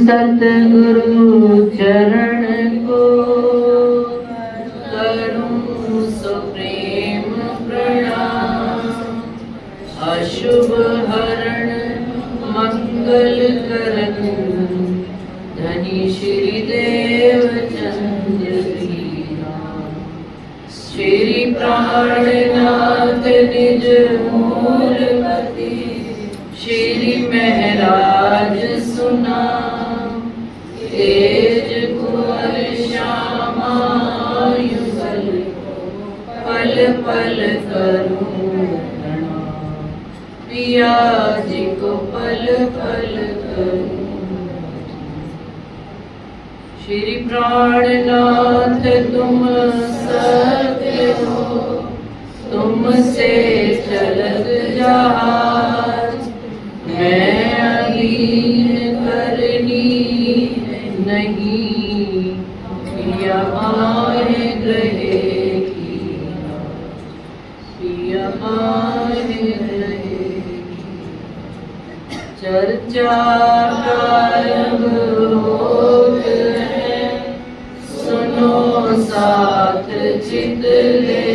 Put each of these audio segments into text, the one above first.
सतगुरु चरण को करूं सुप्रेम प्रणाम। अशुभ हरण मंगल करण धनी श्री देव चंद्र श्री प्राणनाथ निज मूलपति श्री महराज सुना तेज कुंवर श्यामा युगल पल पल करूं प्रणाम। पिया जी को पल पल करूं। श्री प्राणनाथ तुम सत्य हो, तुमसे चलत जहाज मैं अलीन करनी नहीं। पिया आए ग्रहे की, पिया आए ग्रहे चर्चा प्रारंभ होत है, सुनो साथ चित ले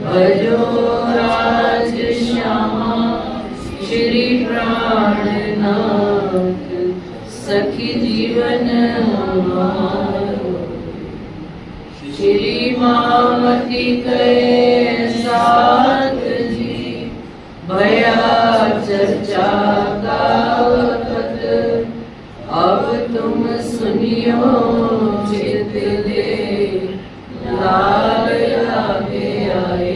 भजो राज श्यामा श्री प्राणनाथ सखी जीवन हमारो। श्री मामती कहे साथ जी भया चर्चा का वक्त, अब तुम सुनियो चित ले लाल आगे आए।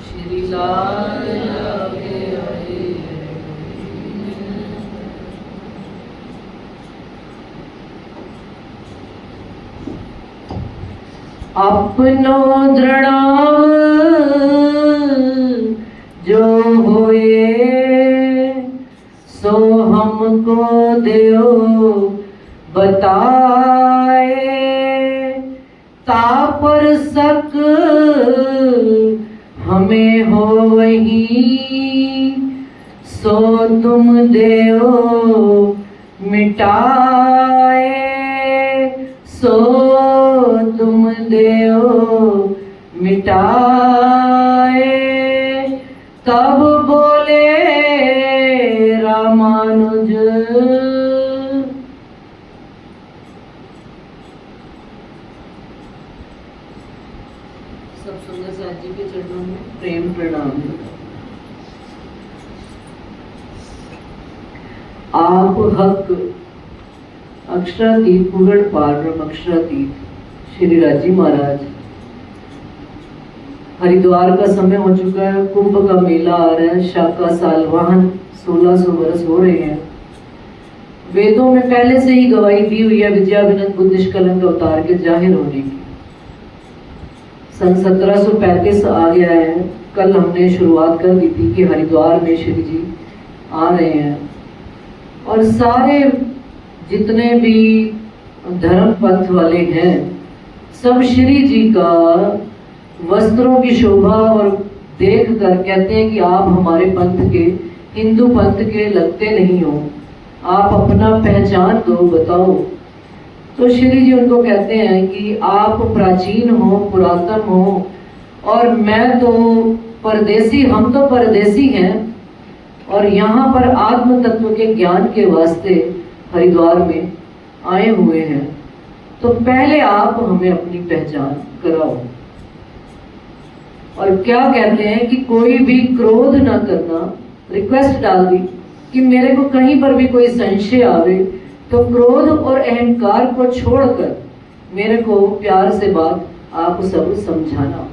श्री लाल आगे आए। अपनो दृढ़ाव जो होए सो हमको देओ बताए। तापर सक हमें हो वही सो तुम देओ मिटाए। सो तुम देओ मिटाए। तब बोले रामानुज सब सुंदर साथ जी के चरणों में प्रेम प्रणाम। आप हक अक्षरातीत पूर्ण पारब्रह्म अक्षरातीत श्री राजी महाराज। हरिद्वार का समय हो चुका है, कुंभ का मेला आ रहा है, शाका सालवाहन 1600 वर्ष हो रहे हैं। वेदों में पहले से ही गवाही दी हुई है विद्याविनंद बुद्धिष्ट कलंक अवतार के जाहिर होने की। सन 1735 आ गया है। कल हमने शुरुआत कर दी थी कि हरिद्वार में श्री जी आ रहे हैं और सारे जितने भी धर्म पंथ वाले हैं सब श्री जी का वस्त्रों की शोभा और देख कर कहते हैं कि आप हमारे पंथ के, हिंदू पंथ के लगते नहीं हो, आप अपना पहचान दो, बताओ। तो श्री जी उनको कहते हैं कि आप प्राचीन हो, पुरातन हो और मैं तो परदेसी, हम तो परदेसी हैं और यहाँ पर आत्म तत्व के ज्ञान के वास्ते हरिद्वार में आए हुए हैं। तो पहले आप हमें अपनी पहचान कराओ। और क्या कहते हैं कि कोई भी क्रोध ना करना, रिक्वेस्ट डाल दी कि मेरे को कहीं पर भी कोई संशय आवे तो क्रोध और अहंकार को छोड़कर मेरे को प्यार से बात आप सब समझाना।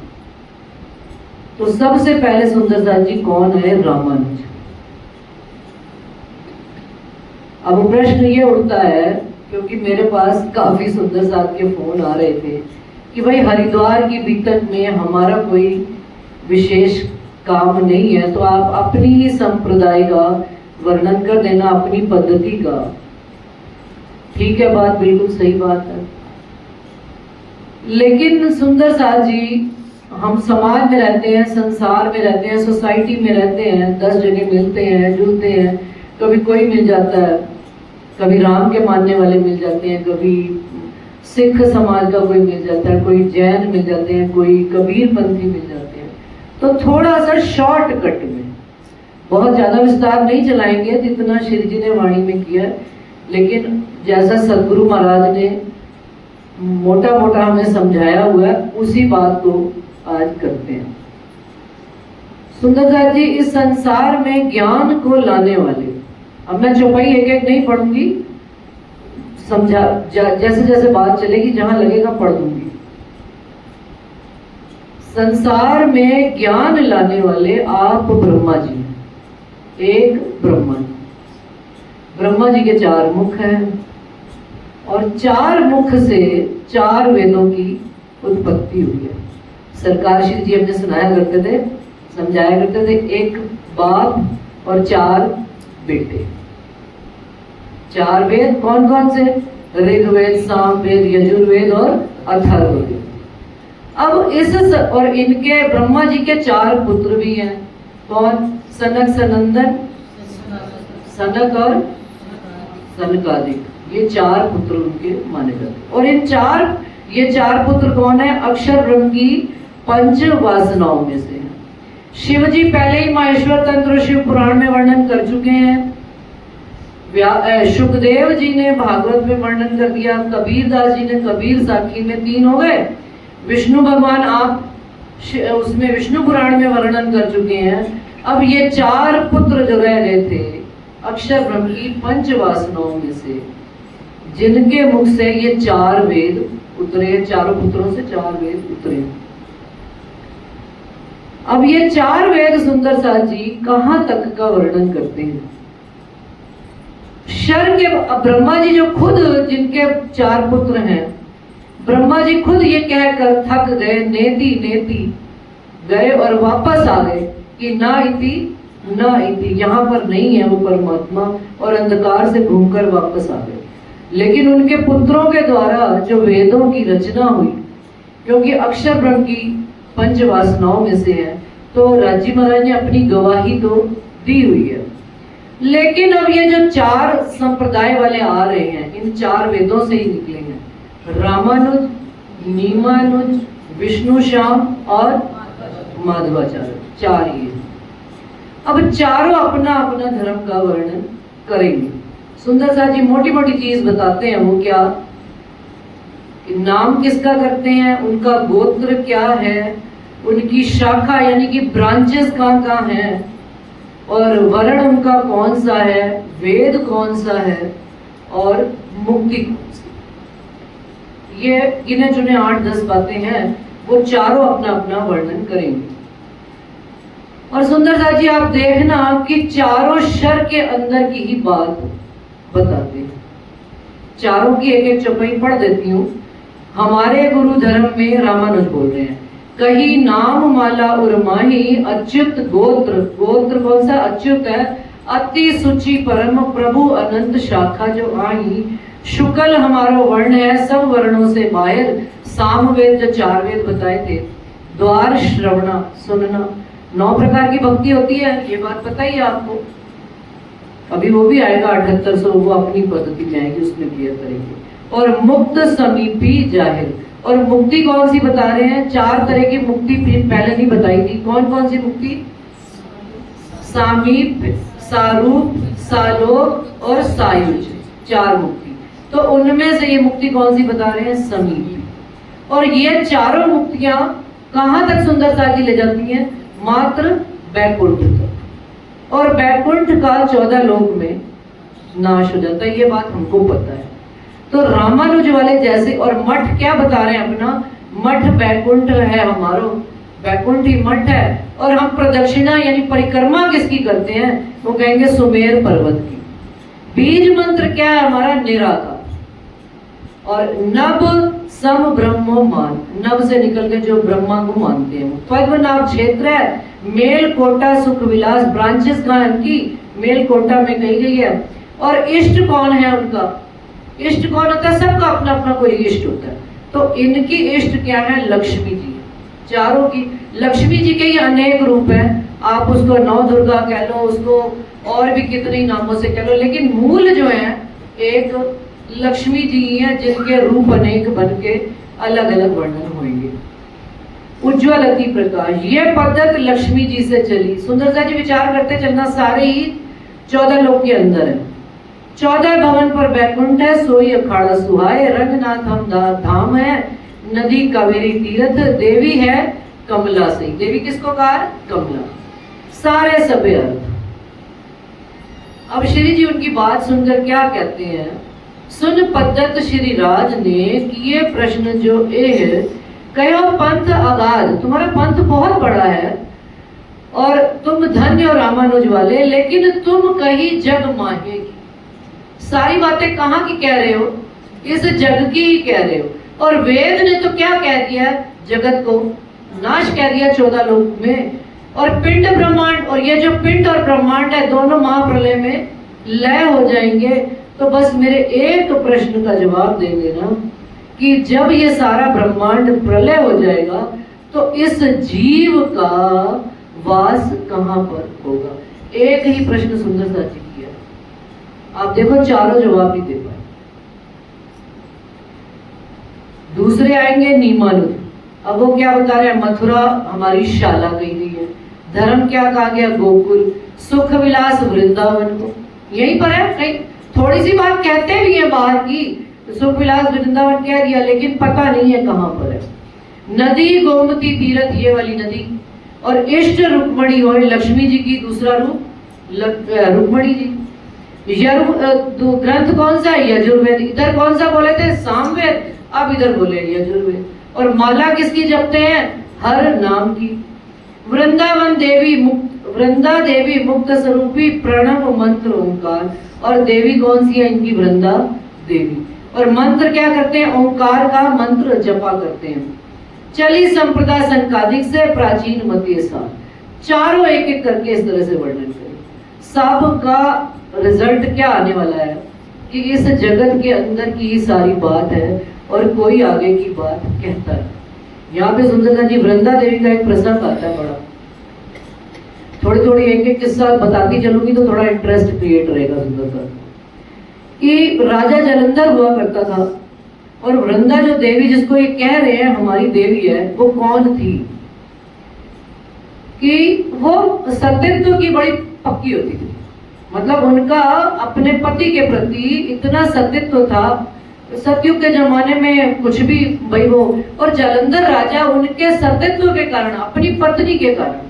तो सबसे पहले सुंदर साथ जी कौन है? रामानुज। अब प्रश्न ये उठता है, क्योंकि मेरे पास काफी सुंदर साथ के फोन आ रहे थे कि भाई हरिद्वार की बीतक में हमारा कोई विशेष काम नहीं है, तो आप अपनी ही संप्रदाय का वर्णन कर देना, अपनी पद्धति का। ठीक है, बात बिल्कुल सही बात है। लेकिन सुंदर साथ जी, हम समाज में रहते हैं, संसार में रहते हैं, सोसाइटी में रहते हैं, 10 जगह मिलते हैं, जुलते हैं। कभी कोई मिल जाता है, कभी राम के मानने वाले मिल जाते हैं, कभी सिख समाज का कोई मिल जाता है, कोई जैन मिल जाते हैं, कोई कबीर पंथी मिल जाते हैं। तो थोड़ा सा शॉर्टकट में, बहुत ज्यादा विस्तार नहीं चलाएंगे जितना श्री जी ने वाणी में किया, लेकिन जैसा सदगुरु महाराज ने मोटा मोटा हमें समझाया हुआ है, उसी बात को आज करते हैं। सुंदरदास जी, इस संसार में ज्ञान को लाने वाले, अब मैं चौपाई एक एक नहीं पढ़ूंगी, समझा जैसे जैसे बात चलेगी, जहां लगेगा पढ़ दूंगी। संसार में ज्ञान लाने वाले आप ब्रह्मा जी हैं। एक ब्रह्मा जी, ब्रह्मा जी के 4 मुख हैं, और 4 मुख से 4 वेदों की उत्पत्ति हुई है। सरकार श्री जी हमने सुनाया करते थे, समझाया करते थे, एक बाप और 4 बेटे। 4 वेद कौन कौन से? ऋग्वेद, सामवेद, यजुर्वेद और अथर्ववेद। अब और इनके ब्रह्मा जी के 4 पुत्र भी हैं। कौन? सनक, सनंदन, सनक और सनकादिक, ये 4 पुत्र उनके माने जाते। और ये 4 पुत्र कौन है? अक्षर ब्रह्म की 5 वासनाओं में से हैं। शिव जी पहले ही माहेश्वर तंत्र और शिव पुराण में वर्णन कर चुके हैं। सुखदेव जी ने भागवत में वर्णन कर दिया, कबीरदास जी ने कबीर साखी में 3 हो गए। विष्णु भगवान आप उसमें विष्णु पुराण में वर्णन कर चुके हैं। अब ये 4 पुत्र जो रह गए थे अक्षर ब्रह्म की 5 वासनाओं में से, जिनके मुख से ये 4 वेद उतरे, चारों पुत्रों से 4 वेद उतरे। अब ये 4 वेद सुंदर साथ जी कहां तक का वर्णन करते हैं? शर के ब्रह्मा जी जो खुद, जिनके 4 पुत्र हैं, ब्रह्मा जी खुद ये कहकर थक गए, नेति नेति गए और वापस आ गए कि ना इति ना इति, यहाँ पर नहीं है वो परमात्मा, और अंधकार से घूमकर वापस आ गए। लेकिन उनके पुत्रों के द्वारा जो वेदों की रचना हुई, क्योंकि अक्षर ब्रह्म की 5 वासनाओं में से है, तो राजी महाराज ने अपनी गवाही तो दी हुई है। लेकिन अब ये जो 4 संप्रदाय वाले आ रहे हैं, इन 4 वेदों से ही निकले हैं। रामानुज, नीमानुज, विष्णु श्याम और माधवाचार्य, 4 ये। अब चारों अपना अपना धर्म का वर्णन करेंगे। सुंदर सा जी मोटी मोटी चीज बताते हैं। वो क्या? नाम किसका करते हैं, उनका गोत्र क्या है, उनकी शाखा यानी कि ब्रांचेस कहाँ हैं, और वर्ण उनका कौन सा है, वेद कौन सा है, और मुक्ति कौन सी। ये गिने चुने 8-10 बातें हैं, वो चारों अपना अपना वर्णन करेंगे। और सुंदर सा जी आप देखना कि चारों शर के अंदर की ही बात बताते हैं। चारों की एक एक चौपाई पढ़ देती हूँ। हमारे गुरु धर्म में रामानुज बोल रहे हैं, कही नाम माला उर्माही अच्युत गोत्र। गोत्र कौन सा? अच्युत है। अति सुचि परम प्रभु अनंत शाखा जो आई। शुक्ल हमारा वर्ण है, सब वर्णों से बाहर। सामवेद जो 4 वेद बताए थे। द्वार श्रवणा, सुनना। 9 प्रकार की भक्ति होती है, ये बात पता ही है आपको। अभी वो भी आएगा 7800, वो अपनी पद्धति में आएगी, उसमें क्लियर करेंगे। और मुक्त समीपी जाहिर। और मुक्ति कौन सी बता रहे हैं? 4 तरह की मुक्ति पहले नहीं बताई थी। कौन कौन सी मुक्ति? सामीप, सारूप, सालोक और सायुज, 4 मुक्ति। तो उनमें से ये मुक्ति कौन सी बता रहे हैं? समीप। और ये चारों मुक्तियां कहां तक सुंदर सा जी ले जाती हैं? मात्र बैकुंठ तक। और बैकुंठ का 14 लोक में नाश हो जाता है, ये बात हमको पता है। तो रामानुज वाले जैसे, और मठ क्या बता रहे हैं अपना? मठ बैकुंठ है हमारो, बैकुंठ ही मठ है। और हम प्रदक्षिणा यानी परिक्रमा किसकी करते हैं? वो कहेंगे सुमेर पर्वत की। बीज मंत्र क्या है हमारा? निराकार। और नभ सम ब्रह्मो मान, नभ से निकल के जो ब्रह्मा को मानते हैं। पद्मनाभ क्षेत्र है, मेलकोटा सुख विलास, ब्रांचेस कहाँ है उनकी? मेलकोटा में कही गई है। और इष्ट कौन है उनका? इष्ट कौन होता है? सबका अपना अपना कोई इष्ट होता है। तो इनकी इष्ट क्या है? लक्ष्मी जी। चारों की लक्ष्मी जी के ही अनेक रूप हैं, आप उसको नौ दुर्गा कह लो, उसको और भी कितने ही नामों से कह लो, लेकिन मूल जो है एक लक्ष्मी जी हैं, जिनके रूप अनेक बन के अलग अलग वर्णन होंगे। उज्ज्वल अति प्रकाश, ये पद्धत लक्ष्मी जी से चली। सुंदरता जी विचार करते चलना, सारे ही 14 लोक के अंदर है। 14 भवन पर बैकुंठ है, सोई अखाड़ा सुहाए, रंगनाथ हम धाम है, नदी कावेरी तीर्थ, देवी है कमला से। देवी किसको कहा? कमला। सारे सबे अर्थ। अब श्री जी उनकी बात सुनकर क्या कहते हैं? सुन पद्धत श्री राज ने किए प्रश्न जो ए कहो पंथ अगाध, तुम्हारा पंथ बहुत बड़ा है और तुम धन्य और रामानुज वाले, लेकिन तुम कहीं जग माहेगी। सारी बातें कहाँ की कह रहे हो? इस जग की ही कह रहे हो। और वेद ने तो क्या कह दिया? जगत को नाश कह दिया 14 लोक में। और पिंड ब्रह्मांड, और ये जो पिंड और ब्रह्मांड है दोनों महाप्रलय में लय हो जाएंगे। तो बस मेरे एक प्रश्न का जवाब दे देना कि जब ये सारा ब्रह्मांड प्रलय हो जाएगा तो इस जीव का वास कहां पर होगा? एक ही प्रश्न सुंदरता जी किया। आप देखो चारों जवाब नहीं दे पाए। दूसरे आएंगे नीमानुज। अब वो क्या बता रहे हैं? मथुरा हमारी शाला कही गई है, धर्म क्या कहा गया? गोकुल, सुख विलास वृंदावन को। यहीं पर है, कहीं थोड़ी सी बात कहते भी है बाहर की, सुख विलास वृंदावन कह दिया, लेकिन पता नहीं है कहां पर है। नदी गोमती तीर्थ, ये वाली नदी। और इष्ट रुक्मणी हो, लक्ष्मी जी की दूसरा रूप रुक्मणी जी। ग्रंथ कौन सा है? यजुर्वेद। इधर कौन सा बोले थे? सामवेद। अब इधर बोले यजुर्वेद। और माला किसकी जपते हैं? हर नाम की। वृंदावन देवी मुक्त, वृंदा देवी मुक्त स्वरूपी, प्रणव मंत्र ओंकार। और देवी कौन सी है इनकी? वृंदा देवी। और मंत्र क्या करते हैं? ओंकार का मंत्र जपा करते हैं। चली संप्रदा संकादिक से प्राचीन मत सा। चारों एक एक करके इस तरह से वर्णन करें। सब का रिजल्ट क्या आने वाला है कि इस जगत के अंदर की ही सारी बात है और कोई आगे की बात कहता है। यहाँ पे सुंदरता जी वृंदा देवी का एक प्रसंग आता है बड़ा। थोड़ी थोड़ी एक एक किस्सा बताती चलूंगी तो थोड़ा इंटरेस्ट क्रिएट रहेगा सुंदरता। कि राजा जालंधर हुआ करता था और वृंदा जो देवी जिसको ये कह रहे हैं हमारी देवी है, वो कौन थी? कि वो सतीत्व की बड़ी पक्की होती थी। मतलब उनका अपने पति के प्रति इतना सतीत्व था। सतयुग के जमाने में कुछ भी भाई वो, और जालंधर राजा उनके सतीत्व के कारण, अपनी पत्नी के कारण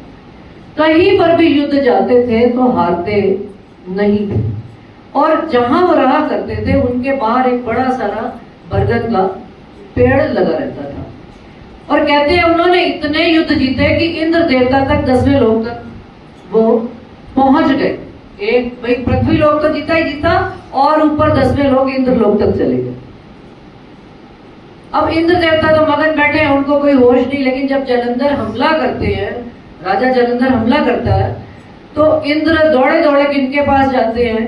कहीं पर भी युद्ध जाते थे तो हारते नहीं थे। और जहां वो रहा करते थे उनके बाहर एक बड़ा सारा बरगद का पेड़ लगा रहता था। और कहते हैं उन्होंने इतने युद्ध जीते कि इंद्र देवता तक 10वें लोक तक वो पहुंच गए। एक भाई पृथ्वी लोक तो जीता ही जीता और ऊपर 10वें लोक इंद्र लोक तक चले गए। अब इंद्र देवता तो मगन बैठे हैं, उनको कोई होश नहीं। लेकिन जब जालंधर हमला करते हैं, राजा जालंधर हमला करता है, तो इंद्र दौड़े दौड़े किनके पास जाते हैं?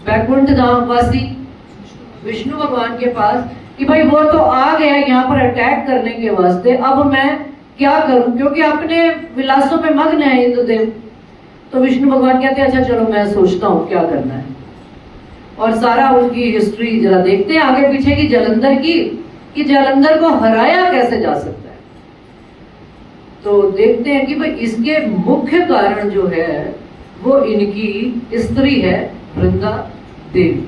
बैकुंठ धाम वासी विष्णु भगवान के पास कि भाई वो तो आ गया यहाँ पर अटैक करने के वास्ते, अब मैं क्या करूं? क्योंकि अपने विलासों में मग्न है इंद्रदेव। तो विष्णु भगवान कहते हैं अच्छा चलो मैं सोचता हूँ क्या करना है। और सारा उनकी हिस्ट्री जरा देखते हैं आगे पीछे की जालंधर की, कि जालंधर को हराया कैसे जा सकता है। तो देखते हैं कि भाई इसके मुख्य कारण जो है वो इनकी स्त्री है वृंदा देवी।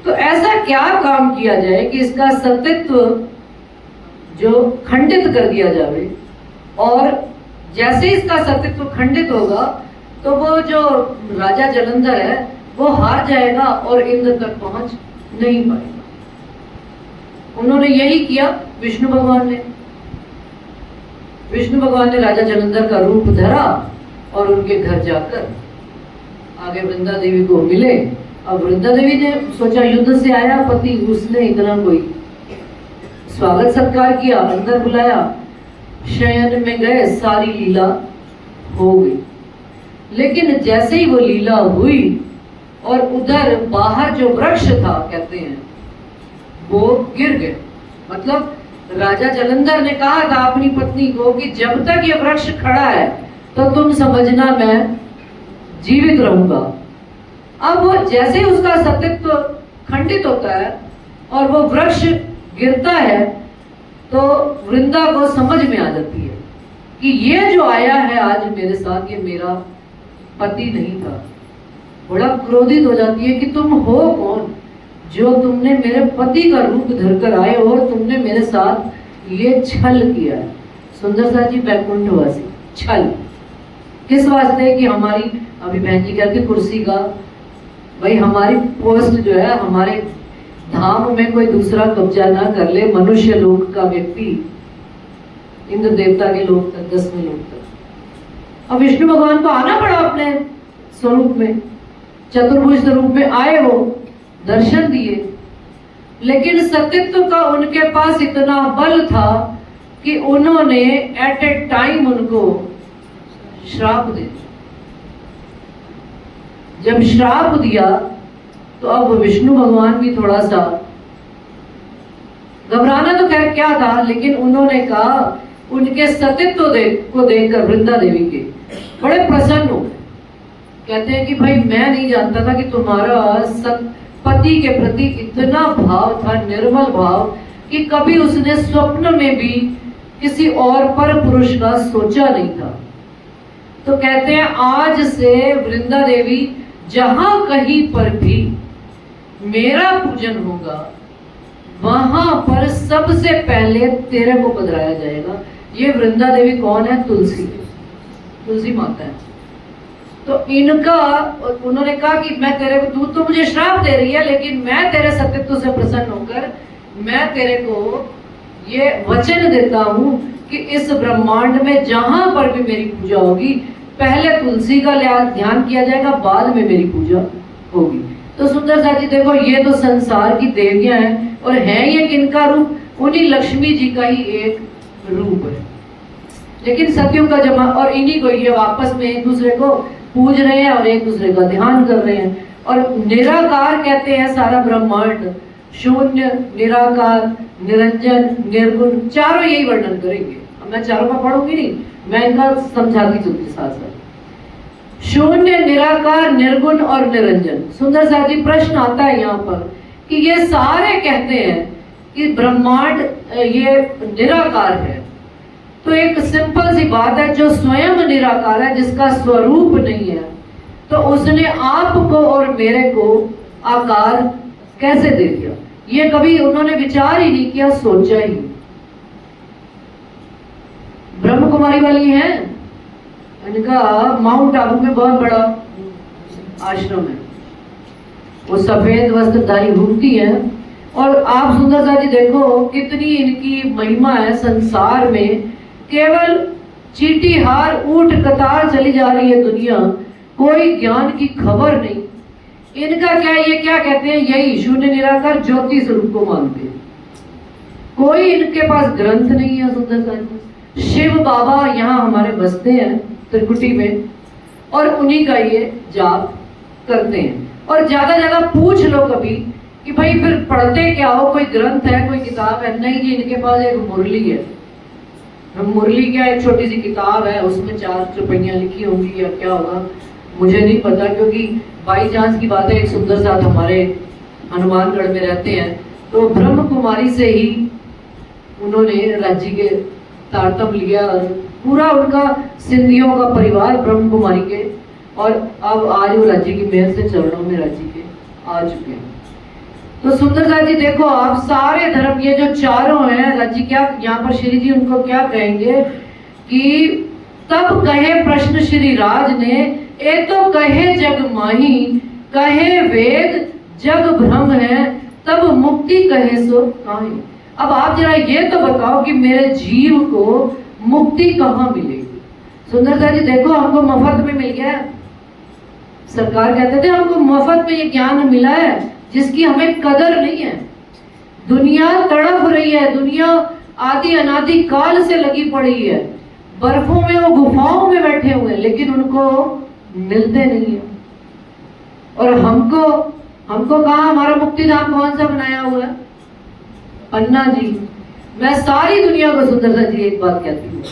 तो ऐसा क्या काम किया जाए कि इसका सतीत्व जो खंडित कर दिया जाए, और जैसे इसका सतीत्व खंडित होगा तो वो जो राजा जालंधर है वो हार जाएगा और इंद्र तक पहुंच नहीं पाएगा। उन्होंने यही किया विष्णु भगवान ने। विष्णु भगवान ने राजा जालंधर का रूप धरा और उनके घर जाकर आगे वृंदा देवी को मिले। अब वृंदा देवी ने सोचा युद्ध से आया पति, उसने इतना कोई स्वागत सत्कार किया, अंदर बुलाया, शयन में गए, सारी लीला हो गई। लेकिन जैसे ही वो लीला हुई और उधर बाहर जो वृक्ष था, कहते हैं वो गिर गए। मतलब राजा जालंधर ने कहा था अपनी पत्नी को कि जब तक ये वृक्ष खड़ा है तो तुम समझना मैं जीवित रहूंगा। अब वो जैसे ही उसका अस्तित्व खंडित होता है और वो वृक्ष गिरता है तो वृंदा को समझ में आ जाती है कि ये जो आया है आज मेरे साथ, ये मेरा पति नहीं था। बड़ा क्रोधित हो जाती है कि तुम हो कौन जो तुमने मेरे पति का रूप धरकर आए हो, तुमने मेरे साथ ये छल किया है। सुंदर सा जी बैकुंठवासी, छल किस वास्ते कि हमारी, अभी बहन जी कहती कुर्सी का, भाई हमारी पोस्ट जो है हमारे धाम में कोई दूसरा कब्जा ना कर ले, मनुष्य लोक का व्यक्ति इंद्र देवता के लोक तक, 10वें लोक तक। अब विष्णु भगवान को आना पड़ा अपने स्वरूप में, चतुर्भुज स्वरूप में आए हो, दर्शन दिए, लेकिन सतीत्व का उनके पास इतना बल था कि उन्होंने एट ए टाइम उनको श्राप दे दिया। जब श्राप दिया तो अब विष्णु भगवान भी थोड़ा सा घबराना तो खैर क्या था, लेकिन उन्होंने कहा, उनके सतीत्व को देखकर वृंदा देवी के बड़े प्रसन्न हो गए। कहते हैं कि भाई मैं नहीं जानता था कि तुम्हारा पति के प्रति इतना भाव था, निर्मल भाव, कि कभी उसने स्वप्न में भी किसी और पर पुरुष का सोचा नहीं था। तो कहते हैं आज से वृंदा देवी जहां कहीं पर भी मेरा पूजन होगा वहां पर सबसे पहले तेरे को पधराया जाएगा। ये वृंदा देवी कौन है? तुलसी माता है। तो इनका, उन्होंने कहा कि मैं तेरे को, तू तो मुझे श्राप दे रही है, लेकिन मैं तेरे सतीत्व से प्रसन्न होकर मैं तेरे को ये वचन देता हूं कि इस ब्रह्मांड में जहां पर भी मेरी पूजा होगी पहले तुलसी का ध्यान किया जाएगा, बाद में मेरी पूजा होगी। तो सुंदर सा जी देखो, ये तो संसार की देवियां हैं, और है ये किनका रूप? उन्हीं लक्ष्मी जी का ही एक रूप है। लेकिन सतयुग का जमा, और इन्हीं को ये आपस में एक दूसरे को पूज रहे हैं और एक दूसरे का ध्यान कर रहे हैं। और निराकार कहते हैं सारा ब्रह्मांड, शून्य, निराकार, निरंजन, निर्गुण, चारों यही वर्णन करेंगे। अब मैं चारों का पढ़ूंगी नहीं, मैं इनका समझाती चलती साथ साथ। शून्य, निराकार, निर्गुण और निरंजन। सुंदर सा जी प्रश्न आता है यहाँ पर कि ये सारे कहते हैं कि ब्रह्मांड ये निराकार है। तो एक सिंपल सी बात है, जो स्वयं निराकार है, जिसका स्वरूप नहीं है, तो उसने आपको और मेरे को आकार कैसे दे दिया? ये कभी उन्होंने विचार ही नहीं किया, सोचा ही। ब्रह्म कुमारी वाली हैं, इनका माउंट आबू में बहुत बड़ा आश्रम है, वो सफेद वस्त्रधारी घूमती हैं। और आप सुंदर सा जी देखो कितनी इनकी महिमा है। संसार में केवल चीटी हार ऊंट कतार चली जा रही है दुनिया, कोई ज्ञान की खबर नहीं। इनका क्या, ये क्या कहते हैं, यही शून्य निराकार ज्योति स्वरूप को मानते हैं। कोई इनके पास ग्रंथ नहीं है। सुंदर सा जी शिव बाबा यहाँ हमारे बसते हैं त्रिकुटी में, और उन्हीं का ये जाप करते हैं। और ज्यादा जगह पूछ लो कभी कि भाई फिर पढ़ते क्या हो, कोई ग्रंथ है, कोई किताब है? नहीं जी, इनके पास एक मुरली है। मुरली क्या, एक छोटी सी किताब है, उसमें 4 चौपाइयां लिखी होंगी या क्या होगा मुझे नहीं पता, क्योंकि बाई चांस की बात है, एक सुंदर साथ हमारे हनुमानगढ़ में रहते हैं, तो ब्रह्म कुमारी से ही उन्होंने राज्य के तारतम लिया, और पूरा उनका सिंधियों का परिवार ब्रह्म कुमारी के, और अब आज वो राज्य की मेहर से चरणों में राज्य के आ चुके हैं। तो सुंदर सा जी देखो, आप सारे धर्म ये जो चारों हैं, राज्य क्या यहाँ पर श्री जी उनको क्या कहेंगे कि तब कहे प्रश्न श्री राज ने, ए तो कहे जग माही, कहे वेद जग भ्रम है, तब मुक्ति कहे सो काहे। अब आप जरा ये तो बताओ कि मेरे जीव को मुक्ति कहाँ मिलेगी? सुंदर सा जी देखो, हमको मुफ्त में मिल गया। सरकार कहते थे हमको मुफ्त में ये ज्ञान मिला है जिसकी हमें कदर नहीं है। दुनिया तड़प रही है, दुनिया आदि अनादि काल से लगी पड़ी है, बर्फों में, वो गुफाओं में बैठे हुए, लेकिन उनको मिलते नहीं है। और हमको कहा हमारा मुक्ति धाम कौन सा बनाया हुआ है? पन्ना जी, मैं सारी दुनिया को सुंदरता जी एक बात कहती हूँ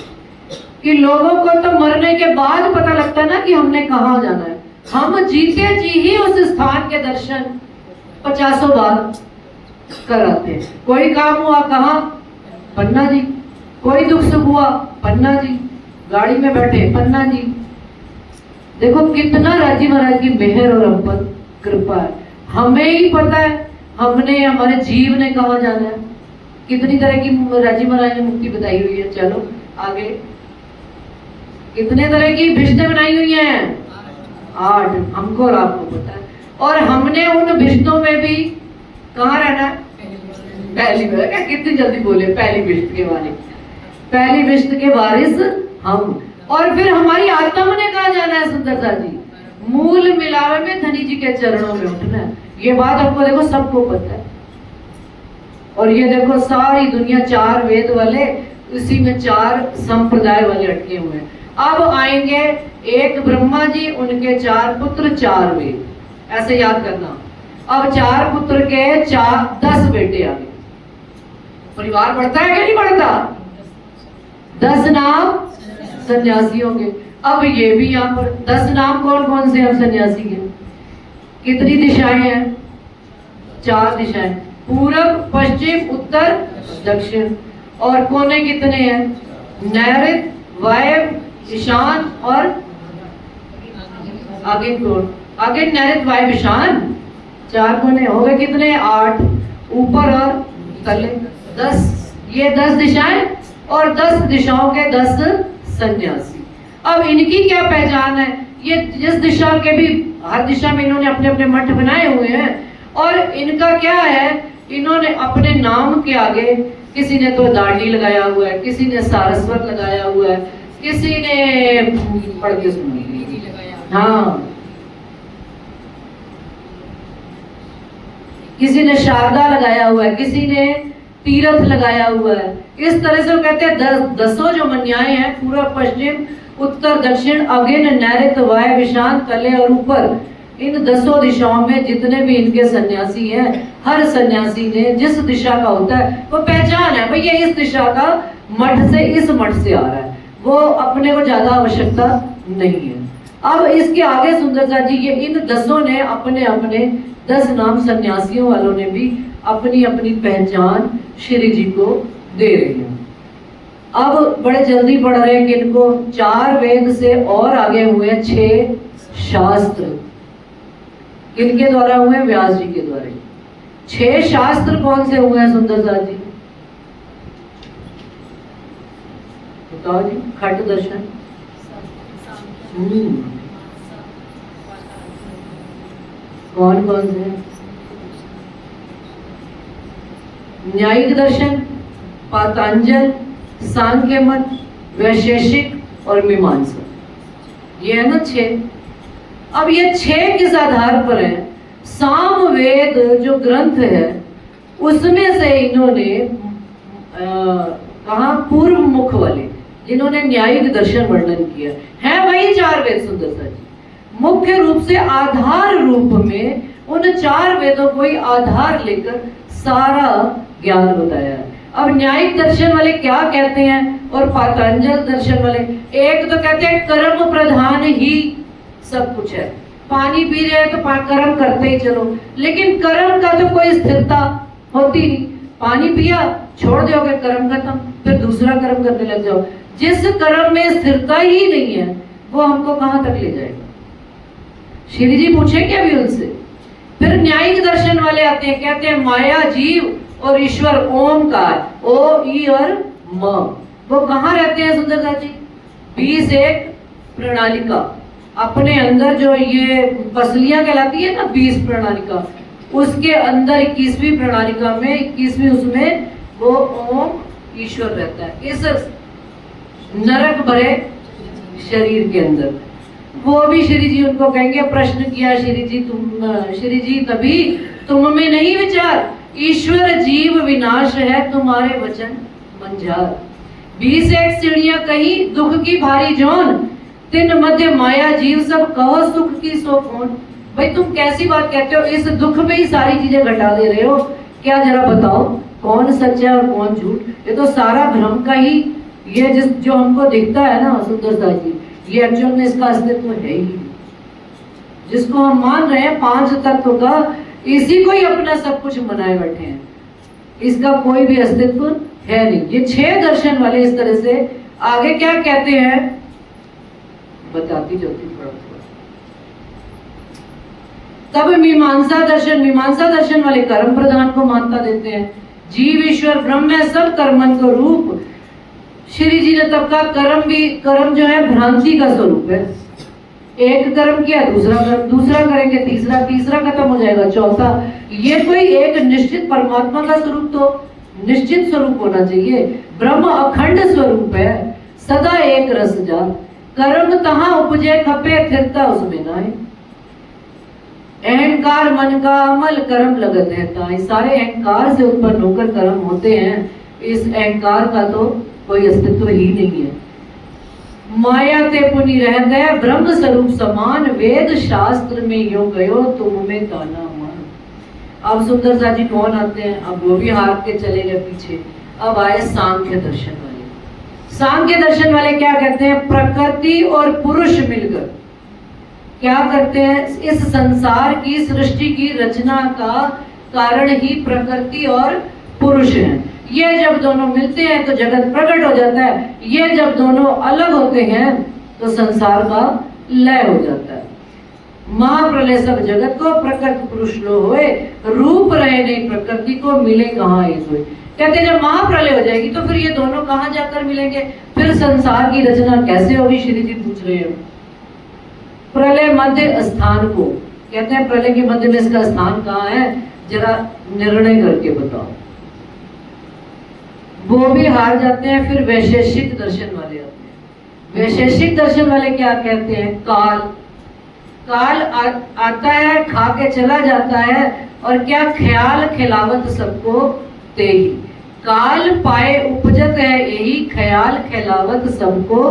कि लोगों को तो मरने के बाद पता लगता है ना कि हमने कहाँ जाना है। हम जीते जी ही उस स्थान के दर्शन 50 बार कराते हैं। कोई काम हुआ कहाँ? पन्ना जी। कोई दुख सुख हुआ? पन्ना जी। गाड़ी में बैठे? पन्ना जी। देखो कितना राजी महाराज की मेहर और हम पर कृपा है। हमें ही पता है हमने, हमारे जीव ने कहाँ जाना है। कितनी तरह की राजी महाराज ने मुक्ति बताई हुई है। चलो आगे, कितने तरह की भिष्टें बनाई हुई हैं? 8, हमको और आपको पता है। और हमने उन भिष्टों में भी कहाँ रहना है? पहली बार। कितनी जल्दी बोले, पहली भिष्ट के वारिस, पहली भिष्ट के वारिस हम। और फिर हमारी आत्मा ने कहाँ जाना है सुंदरता जी? मूल मिलावे में धनी जी के चरणों में उठना है। ये बात हमको देखो सबको पता है। और ये देखो सारी दुनिया 4 वेद वाले, उसी में 4 संप्रदाय वाले अटके हुए हैं। अब आएंगे एक ब्रह्मा जी, उनके 4 पुत्र, 4 वेद, ऐसे याद करना। अब 4 पुत्र के 10 बेटे आ गए। परिवार बढ़ता है कि नहीं बढ़ता? 10 नाम सन्यासी होंगे। अब ये भी यहाँ पर 10 नाम कौन कौन से अब सन्यासी के? कितनी दिशाएं हैं? 4 दिशाएं, पूरब, पश्चिम, उत्तर, दक्षिण। और कोने कितने हैं? नैऋत्य, वायव्य, ईशान और आगे कौन? आगे नैऋत्य, वायव्य, ईशान, 4 कोने हो गए। कितने? 8, ऊपर और तले 10। ये 10 दिशाएं और 10 दिशाओं के 10 सन्यासी। अब इनकी क्या पहचान है? ये जिस दिशा के भी, हर दिशा में इन्होंने अपने अपने मठ बनाए हुए हैं। और इनका क्या है? इन्होंने अपने नाम के आगे, किसी ने तो दाढ़ी लगाया हुआ है, किसी ने सारस्वत लगाया हुआ है, किसी ने पढ़ के सुनी, हाँ, किसी ने शारदा लगाया हुआ है, किसी ने तीर्थ लगाया हुआ है। इस तरह से वो कहते हैं 10 जो मन्याएं हैं, पूर्व, पश्चिम, उत्तर, दक्षिण, अग्नि, नैऋत्य, वायव्य, ईशान, तले और ऊपर, इन 10 दिशाओं में जितने भी इनके सन्यासी हैं, हर सन्यासी ने जिस दिशा का होता है वो पहचान है, भैया इस दिशा का मठ से, इस मठ से आ रहा है। वो अपने को ज्यादा आवश्यकता नहीं है। अब इसके आगे सुंदरता जी, ये इन 10 ने अपने अपने 10 नाम सन्यासियों वालों ने भी अपनी अपनी पहचान श्री जी को दे रहे हैं। अब बड़े जल्दी पढ़ रहे हैं कि इनको 4 वेद से और आगे हुए 6 शास्त्र। किनके द्वारा हुए? व्यास जी के द्वारा। 6 शास्त्र कौन से हुए हैं सुंदरता जी? बताओ जी। खट दर्शन, कौन कौन से? न्यायिक दर्शन, पातंजल, सांख्य मत, वैशेषिक और मीमांसा। ये है ना 6। अब ये 6 किस आधार पर है? सामवेद जो ग्रंथ है उसमें से इन्होंने कहा पूर्व मुख वाले, जिन्होंने न्यायिक दर्शन वर्णन किया है, वही 4 वेद सुंदरता जी। मुख्य रूप से आधार रूप में उन 4 वेदों को ही आधार लेकर सारा ज्ञान बताया है। अब न्यायिक दर्शन वाले क्या कहते हैं और पातंजल दर्शन वाले, एक तो कहते हैं कर्म प्रधान ही सब कुछ है। पानी पी रहे हैं तो कर्म करते ही चलो, लेकिन कर्म का तो कोई स्थिरता होती नहीं। पानी पिया, छोड़ दोगे, कर्म खत्म, फिर दूसरा कर्म करने लग जाओ। जिस कर्म में स्थिरता ही नहीं है वो हमको कहां तक ले जाएगा? श्री जी पूछेंगे अभी उनसे। फिर न्यायिक दर्शन वाले आते हैं, कहते हैं माया, जीव और ईश्वर ओमकार, ओ, ई और म, वो कहाँ रहते हैं सुंदरता जी? 20 एक प्रणालिका, अपने अंदर जो ये पसलियां कहलाती है ना, 20 प्रणालिका, उसके अंदर 21वीं प्रणालिका में 21वीं उसमें वो ओम ईश्वर रहता है, इस नरक भरे शरीर के अंदर। वो भी श्री जी उनको कहेंगे, प्रश्न किया श्री जी तभी तुम में नहीं विचार, ईश्वर जीव विनाश है तुम्हारे वचन मंझार। 20 एक सीढ़ियां कही दुख की भारी जौन, तिन मध्य माया जीव सब कहो सुख की सो कौन। भाई तुम कैसी बात कहते हो, इस दुख में ही सारी चीजें घटा दे रहे हो क्या, जरा बताओ। कौन सच है और कौन झूठ, ये तो सारा भ्रम का ही, ये जिस जो हमको दिखता है ना सुंदर सा जी, ये एक्चुअल में इसका अस्तित्व है ही नहीं। जिसको हम मान रहे हैं पांच तत्व का, इसी को ही अपना सब कुछ मनाए बैठे हैं, इसका कोई भी अस्तित्व है नहीं। ये छह दर्शन वाले इस तरह से आगे क्या कहते हैं बताती जाती थोड़ा। तब मीमांसा दर्शन वाले कर्म प्रधान को मान्यता देते हैं। जीव ईश्वर ब्रह्म है, सब कर्मन को रूप। श्री जी ने तब का कर्म जो है भ्रांति का स्वरूप है। एक कर्म किया, दूसरा करेंगे, तीसरा खत्म हो जाएगा, चौथा। ये कोई एक निश्चित परमात्मा का स्वरूप तो निश्चित स्वरूप होना चाहिए। ब्रह्म अखंड स्वरूप है, सदा एक रस जा। कर्म तहां उपजे खपे, फिरता उसमें नाय। अहंकार मन का अमल कर्म लगत है ताई। सारे अहंकार से उत्पन्न होकर कर्म होते हैं, इस अहंकार का तो कोई अस्तित्व ही नहीं है। माया ते पुनि रह गए ब्रह्म स्वरूप समान, वेद शास्त्र में यो गयो तुम में ताना मान। अब सुंदर सा जी कौन आते हैं, अब वो भी हार के चले गए पीछे। अब आए सांख्य दर्शन वाले। सांख्य दर्शन वाले क्या कहते हैं, प्रकृति और पुरुष मिलकर क्या करते हैं, इस संसार की सृष्टि की रचना का कारण ही प्रकृति और पुरुष है। ये जब दोनों मिलते हैं तो जगत प्रकट हो जाता है, ये जब दोनों अलग होते हैं तो संसार का लय हो जाता है। महाप्रलय सब जगत को प्रकृति पुरुष लो होए, रूप रहे नहीं प्रकृति को मिले कहाँ ये सोए। कहते जब महाप्रलय हो जाएगी तो फिर ये दोनों कहाँ जाकर मिलेंगे, फिर संसार की रचना कैसे होगी, श्री जी पूछ रहे हैं। प्रलय मध्य स्थान को कहते हैं, प्रलय के मध्य में इसका स्थान कहाँ है, जरा निर्णय करके बताओ। वो भी हार जाते हैं। फिर वैशेषिक दर्शन वाले आते हैं। वैशेषिक दर्शन वाले क्या कहते हैं, काल आता है, खा के चला जाता है, और क्या ख्याल खिलावत सबको ते ही। काल पाए उपजत है यही, ख्याल खिलावत सबको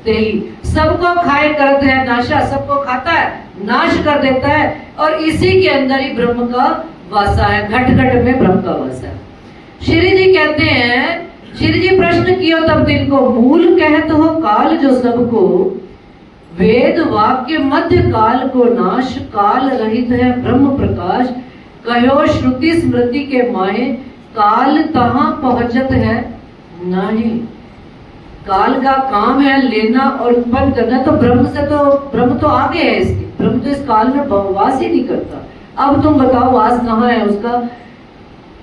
ते ही। सबको खाए करत है नाशा, सबको खाता है, नाश कर देता है, और इसी के अंदर ही ब्रह्म का वासा है, घट घट में ब्रह्म का वासा है। श्री जी कहते हैं, श्री जी प्रश्न कियो तब दिन को, मूल कहत हो काल जो सबको, वेद वाक्य मध्य काल को नाश, काल रहित है ब्रह्म प्रकाश, कहो श्रुति स्मृति के माहे, काल तहां पहुंचत है नहीं। काल का काम है लेना और उत्पन्न करना, तो ब्रह्म तो आगे है इसके, ब्रह्म तो इस काल में वास ही नहीं करता। अब तुम बताओ वास कहाँ है उसका,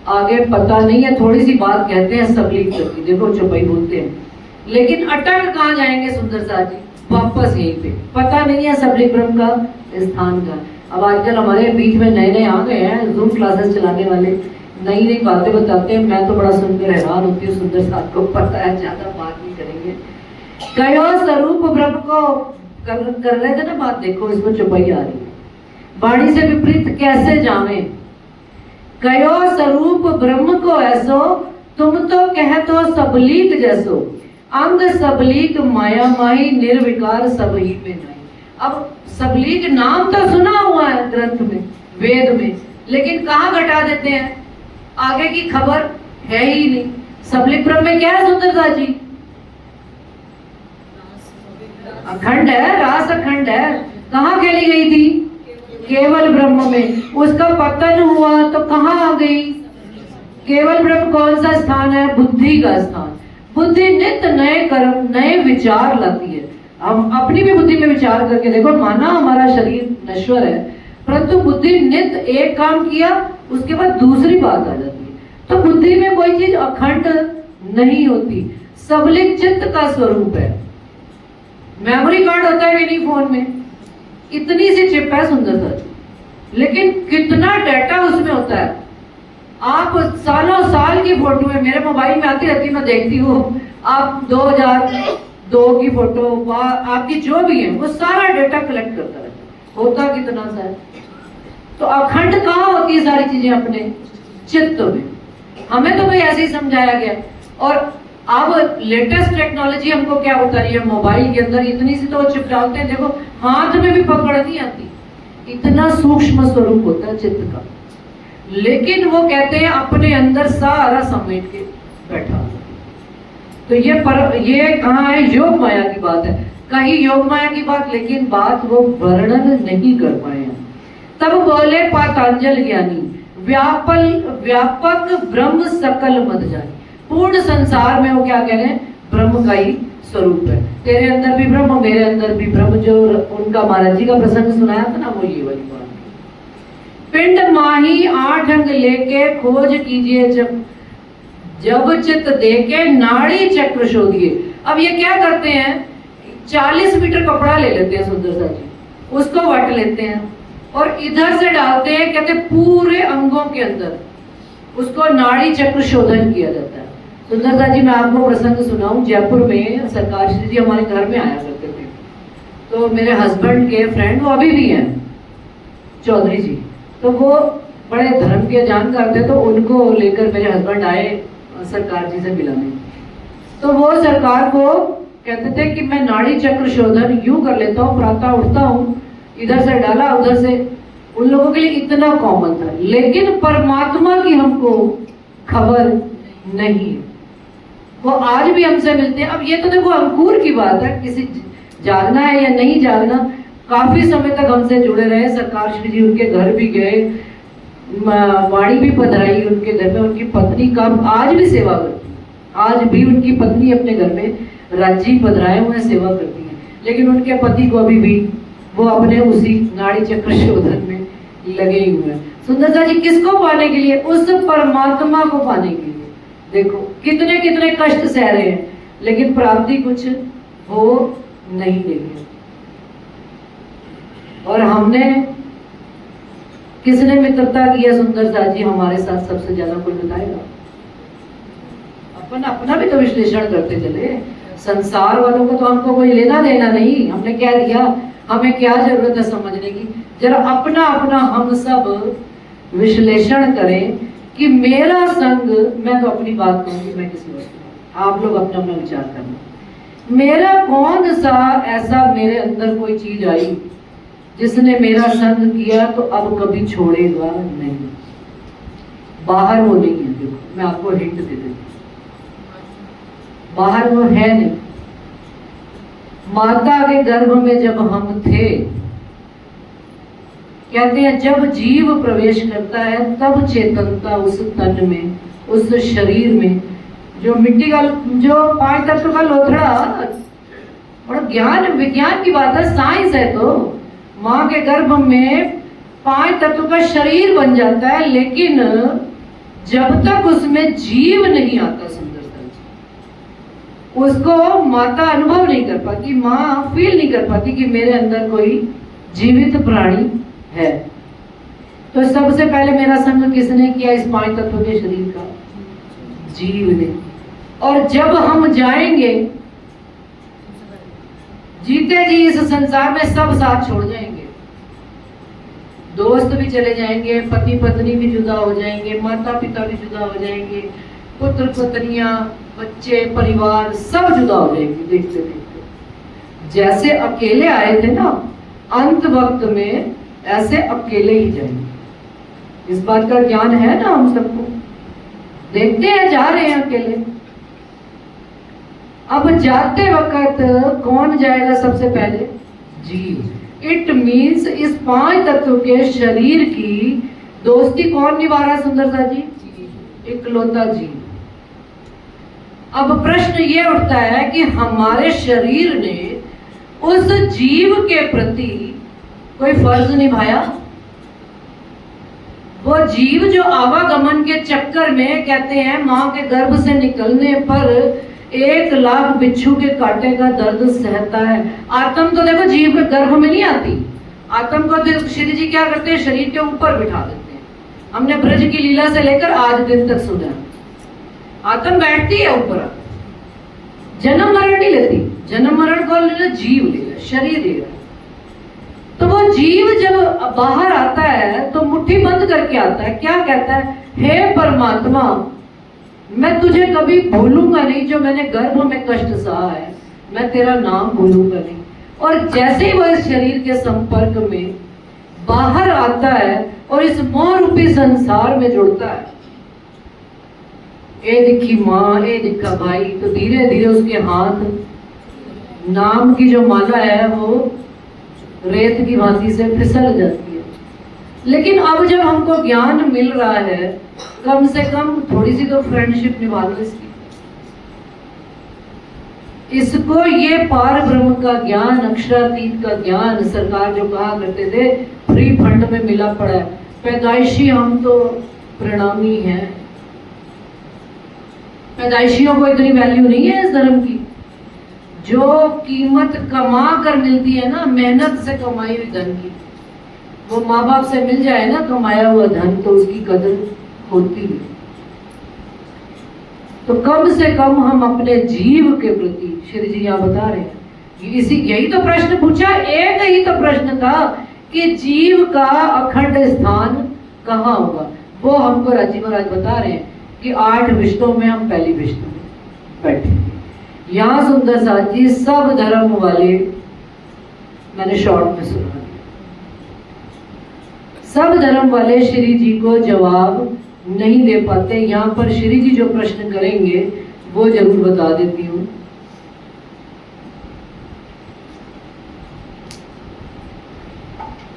आगे पता नहीं है। थोड़ी सी बात कहते हैं सबलीक करके, देखो चौपाई बोलते हैं, लेकिन अटक कहाँ जाएंगे सुंदर सा जी, वापस यहीं पे। पता नहीं है सबलीक ब्रह्म का स्थान का। अब आजकल हमारे बीच में नए आ गए हैं जूम क्लासेस चलाने वाले, नई नई बातें बताते हैं, मैं तो बड़ा सुनकर हैरान होती हूँ। सुंदर सा आपको पता है, ज्यादा बात नहीं करेंगे। कहो स्वरूप ब्रह्म को कर रहे थे ना बात, देखो इसमें चौपाई आ रही है। वाणी से विपरीत कैसे जावे, कहो स्वरूप ब्रह्म को ऐसो, तुम तो कहतो सबलीक जैसो, अंग सबलीक माया माही, निर्विकार सब ही में नहीं। अब सबलीक नाम तो सुना हुआ है ग्रंथ में, वेद में, लेकिन कहाँ घटा देते हैं, आगे की खबर है ही नहीं। सबलीक ब्रह्म में क्या है सुंदरता जी, अखंड है, रास अखंड है। कहाँ खेली गई थी, केवल ब्रह्म में। उसका पतन हुआ तो कहाँ आ गई, केवल ब्रह्म कौन सा स्थान है, बुद्धि का स्थान। बुद्धि नित्य नए कर्म नए विचार लाती है। हम अपनी भी बुद्धि में विचार करके देखो, माना हमारा शरीर नश्वर है, परंतु बुद्धि नित्य एक काम किया उसके बाद दूसरी बात आ जाती है। तो बुद्धि में कोई चीज अखंड नहीं होती, सबलिक चित्त का स्वरूप है। मेमोरी कार्ड होता है कि नहीं फोन में, इतनी सी चिप है सुंदर सा, लेकिन कितना डाटा उसमें होता है। आप सालों साल की फोटो है, मेरे मोबाइल में आती रहती है, मैं देखती हूँ। आप 2002 की फोटो, आपकी जो भी है, वो सारा डेटा कलेक्ट करता रहता है। होता कितना सा है। तो अखंड कहाँ होती है सारी चीजें, अपने चित्त में। हमें तो भाई ऐसे ही समझाया गया। और अब लेटेस्ट टेक्नोलॉजी हमको क्या बता रही है, मोबाइल के अंदर इतनी सी तो चिप डालते हैं, देखो हाथ में भी पकड़ नहीं आती, इतना सूक्ष्म स्वरूप होता है चित्त का। लेकिन वो कहते हैं अपने अंदर सारा समेट के बैठा हुआ। तो ये कहाँ है? योग माया की बात है, कहीं योग माया की बात, लेकिन बात वो वर्णन नहीं कर पाए। तब बोले पातंजल ज्ञानी, व्यापक ब्रह्म सकल मत जाने। पूर्ण संसार में वो क्या कह रहे हैं? ब्रह्म का ही स्वरूप है। तेरे अंदर भी ब्रह्म, मेरे अंदर भी ब्रह्म। जो उनका महाराज जी का प्रसंग सुनाया था ना, वो ये वाली बात। पिंड माही 8 अंग लेके खोज कीजिए, जब चित देके नाड़ी चक्र शोधिए। अब ये क्या करते हैं? 40 मीटर कपड़ा ले लेते हैं सुंदर सा जी, उसको वट लेते हैं और इधर से डालते हैं, कहते पूरे अंगों के अंदर उसको नाड़ी चक्र शोधन किया जाता है। सुंदर सा जी, मैं आपको प्रसंग सुनाऊं। जयपुर में सरकार श्री जी हमारे घर में आया करते थे, तो मेरे हस्बैंड के फ्रेंड, वो अभी भी हैं, चौधरी जी, तो वो बड़े धर्म के जानकार थे, तो उनको लेकर मेरे हस्बैंड आए सरकार जी से मिलाने। तो वो सरकार को कहते थे कि मैं नाड़ी चक्र शोधन यूं कर लेता हूँ, प्रातः उठता हूँ, इधर से डाला उधर से। उन लोगों के लिए इतना कॉमन था, लेकिन परमात्मा की हमको खबर नहीं। वो आज भी हमसे मिलते हैं। अब ये तो देखो अंकुर की बात है, किसी जागना है या नहीं जागना, काफी समय तक हमसे जुड़े रहे। सरकार श्री जी उनके घर भी गए, वाणी भी पधराई उनके घर में। उनकी पत्नी का आज भी सेवा करती है, आज भी उनकी पत्नी अपने घर में राज्य पधराए हुए सेवा करती है, लेकिन उनके पति को अभी भी वो अपने उसी नाड़ी चक्र शोधन में लगे हुए हैं। सुंदर सा जी, किसको पाने के लिए? उस परमात्मा को पाने के लिए। देखो कितने कितने कष्ट सह रहे हैं, लेकिन प्राप्ति कुछ हो नहीं रही है। और हमने किसने मित्रता की है सुंदर सा जी हमारे साथ सबसे ज्यादा? कोई बताएगा? अपन अपना भी तो विश्लेषण करते चले। संसार वालों को तो हमको कोई लेना देना नहीं, हमने क्या दिया, हमें क्या जरूरत है समझने की। जरा अपना अपना हम सब विश्लेषण करें कि मेरा संग, मैं तो अपनी बात कहूंगी, मैं किसी वस्तु, आप लोग अपना अपना विचार करना। मेरा कौन सा ऐसा मेरे अंदर कोई चीज आई जिसने मेरा संग किया तो अब कभी छोड़ेगा नहीं? बाहर वो नहीं है। देखो मैं आपको हिंट दे देती हूँ, बाहर वो है नहीं। माता के गर्भ में जब हम थे, कहते हैं जब जीव प्रवेश करता है तब चेतनता उस तन में, उस शरीर में, जो मिट्टी का, जो 5 तत्व का लोथड़ा, बड़ा ज्ञान विज्ञान की बात है, साइंस है। तो माँ के गर्भ में 5 तत्व का शरीर बन जाता है, लेकिन जब तक उसमें जीव नहीं आता, उसको माता अनुभव नहीं कर पाती, माँ फील नहीं कर पाती कि मेरे अंदर कोई जीवित प्राणी है। तो सबसे पहले मेरा संग किसने किया इस 5 तत्व के शरीर का? जीव ने। और जब हम जाएंगे जीते जी इस संसार में, सब साथ छोड़ जाएंगे, दोस्त भी चले जाएंगे, पति पत्नी भी जुदा हो जाएंगे, माता पिता भी जुदा हो जाएंगे, पुत्र पत्नियां, बच्चे, परिवार सब जुदा हो जाएंगे। देखते देखते जैसे अकेले आए थे ना, अंत वक्त में ऐसे अकेले ही जाएंगे। इस बात का ज्ञान है ना हम सबको, देखते हैं जा रहे हैं अकेले। अब जाते वक्त कौन जाएगा सबसे पहले? जीव। इट मीन्स इस 5 तत्व के शरीर की दोस्ती कौन निभा रहा है सुंदर सा जी? इकलौता जीव। अब प्रश्न ये उठता है कि हमारे शरीर ने उस जीव के प्रति कोई फर्ज निभाया? वो जीव जो आवागमन के चक्कर में, कहते हैं मां के गर्भ से निकलने पर 1 लाख बिच्छू के कांटे का दर्द सहता है। आत्म तो देखो जीव के गर्भ में नहीं आती, आत्म को तो श्री जी क्या करते हैं, शरीर के ऊपर बिठा देते हैं। हमने ब्रज की लीला से लेकर आज दिन तक सुना, आत्म बैठती है ऊपर, जन्म मरण नहीं लेती। जन्म मरण कौन ले? जीव ले, शरीर ले। तो वो जीव जब बाहर आता है तो मुट्ठी बंद करके आता है, क्या कहता है? हे परमात्मा, मैं तुझे कभी भूलूंगा नहीं, जो मैंने गर्भ में कष्ट सहा है, मैं तेरा नाम भूलूंगा नहीं। और जैसे ही वो इस शरीर के संपर्क में बाहर आता है और इस मोह रूपी संसार में जुड़ता है। ए दिखी माँ, ए दिखा भाई, तो धीरे धीरे उसके हाथ नाम की जो माला है वो रेत की भांति से फिसल जाती है। लेकिन अब जब हमको ज्ञान मिल रहा है, कम से कम थोड़ी सी तो फ्रेंडशिप निभा लो इसकी। इसको ये पार ब्रह्म का ज्ञान, अक्षरातीत का ज्ञान, सरकार जो कहा करते थे फ्री फंड में मिला पड़ा है। पैदाइशी हम तो परिणामी हैं, पैदाइशियों को इतनी वैल्यू नहीं है इस धर्म की। जो कीमत कमा कर मिलती है ना, मेहनत से कमाई हुई धन की, वो माँ बाप से मिल जाए ना कमाया हुआ धन, तो उसकी कदर होती है। तो कम से कम हम अपने जीव के प्रति, श्री जी यहाँ बता रहे हैं, यही तो प्रश्न पूछा, एक ही तो प्रश्न था कि जीव का अखंड स्थान कहाँ होगा। वो हमको राजी महाराज बता रहे हैं कि 8 विष्णु में हम पहली विष्णु में बैठे। यहाँ सुंदर साथ जी सब धर्म वाले, मैंने शॉर्ट में सुना, सब धर्म वाले श्री जी को जवाब नहीं दे पाते। यहाँ पर श्री जी जो प्रश्न करेंगे वो जरूर बता देती हूँ।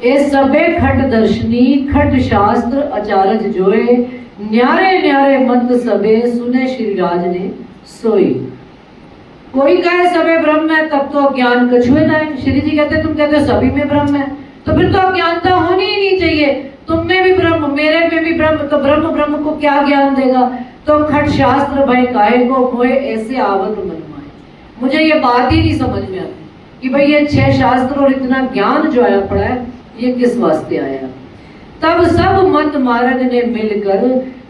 ए सबे खट दर्शनी, खट शास्त्र आचार्य जोए, न्यारे न्यारे मंत सबे, सुने श्री राज ने सोई। कोई कहे सबे ब्रह्म है, तब तो ज्ञान कछुए ना है। श्री जी कहते तुम कहते सभी में ब्रह्म है, तो फिर तो अज्ञानता होनी ही नहीं चाहिए। तुम में भी ब्रह्म, मेरे में भी ब्रह्म, तो ब्रह्म ब्रह्म को क्या ज्ञान देगा। तो खट शास्त्र भय काहे को मोए, ऐसे आवत मन माए। मुझे ये बात ही नहीं समझ में आती कि भाई ये 6 शास्त्र और इतना ज्ञान जो आया पड़ा है, ये किस वास्ते आया। तब सब मत मार्ग ने मिलकर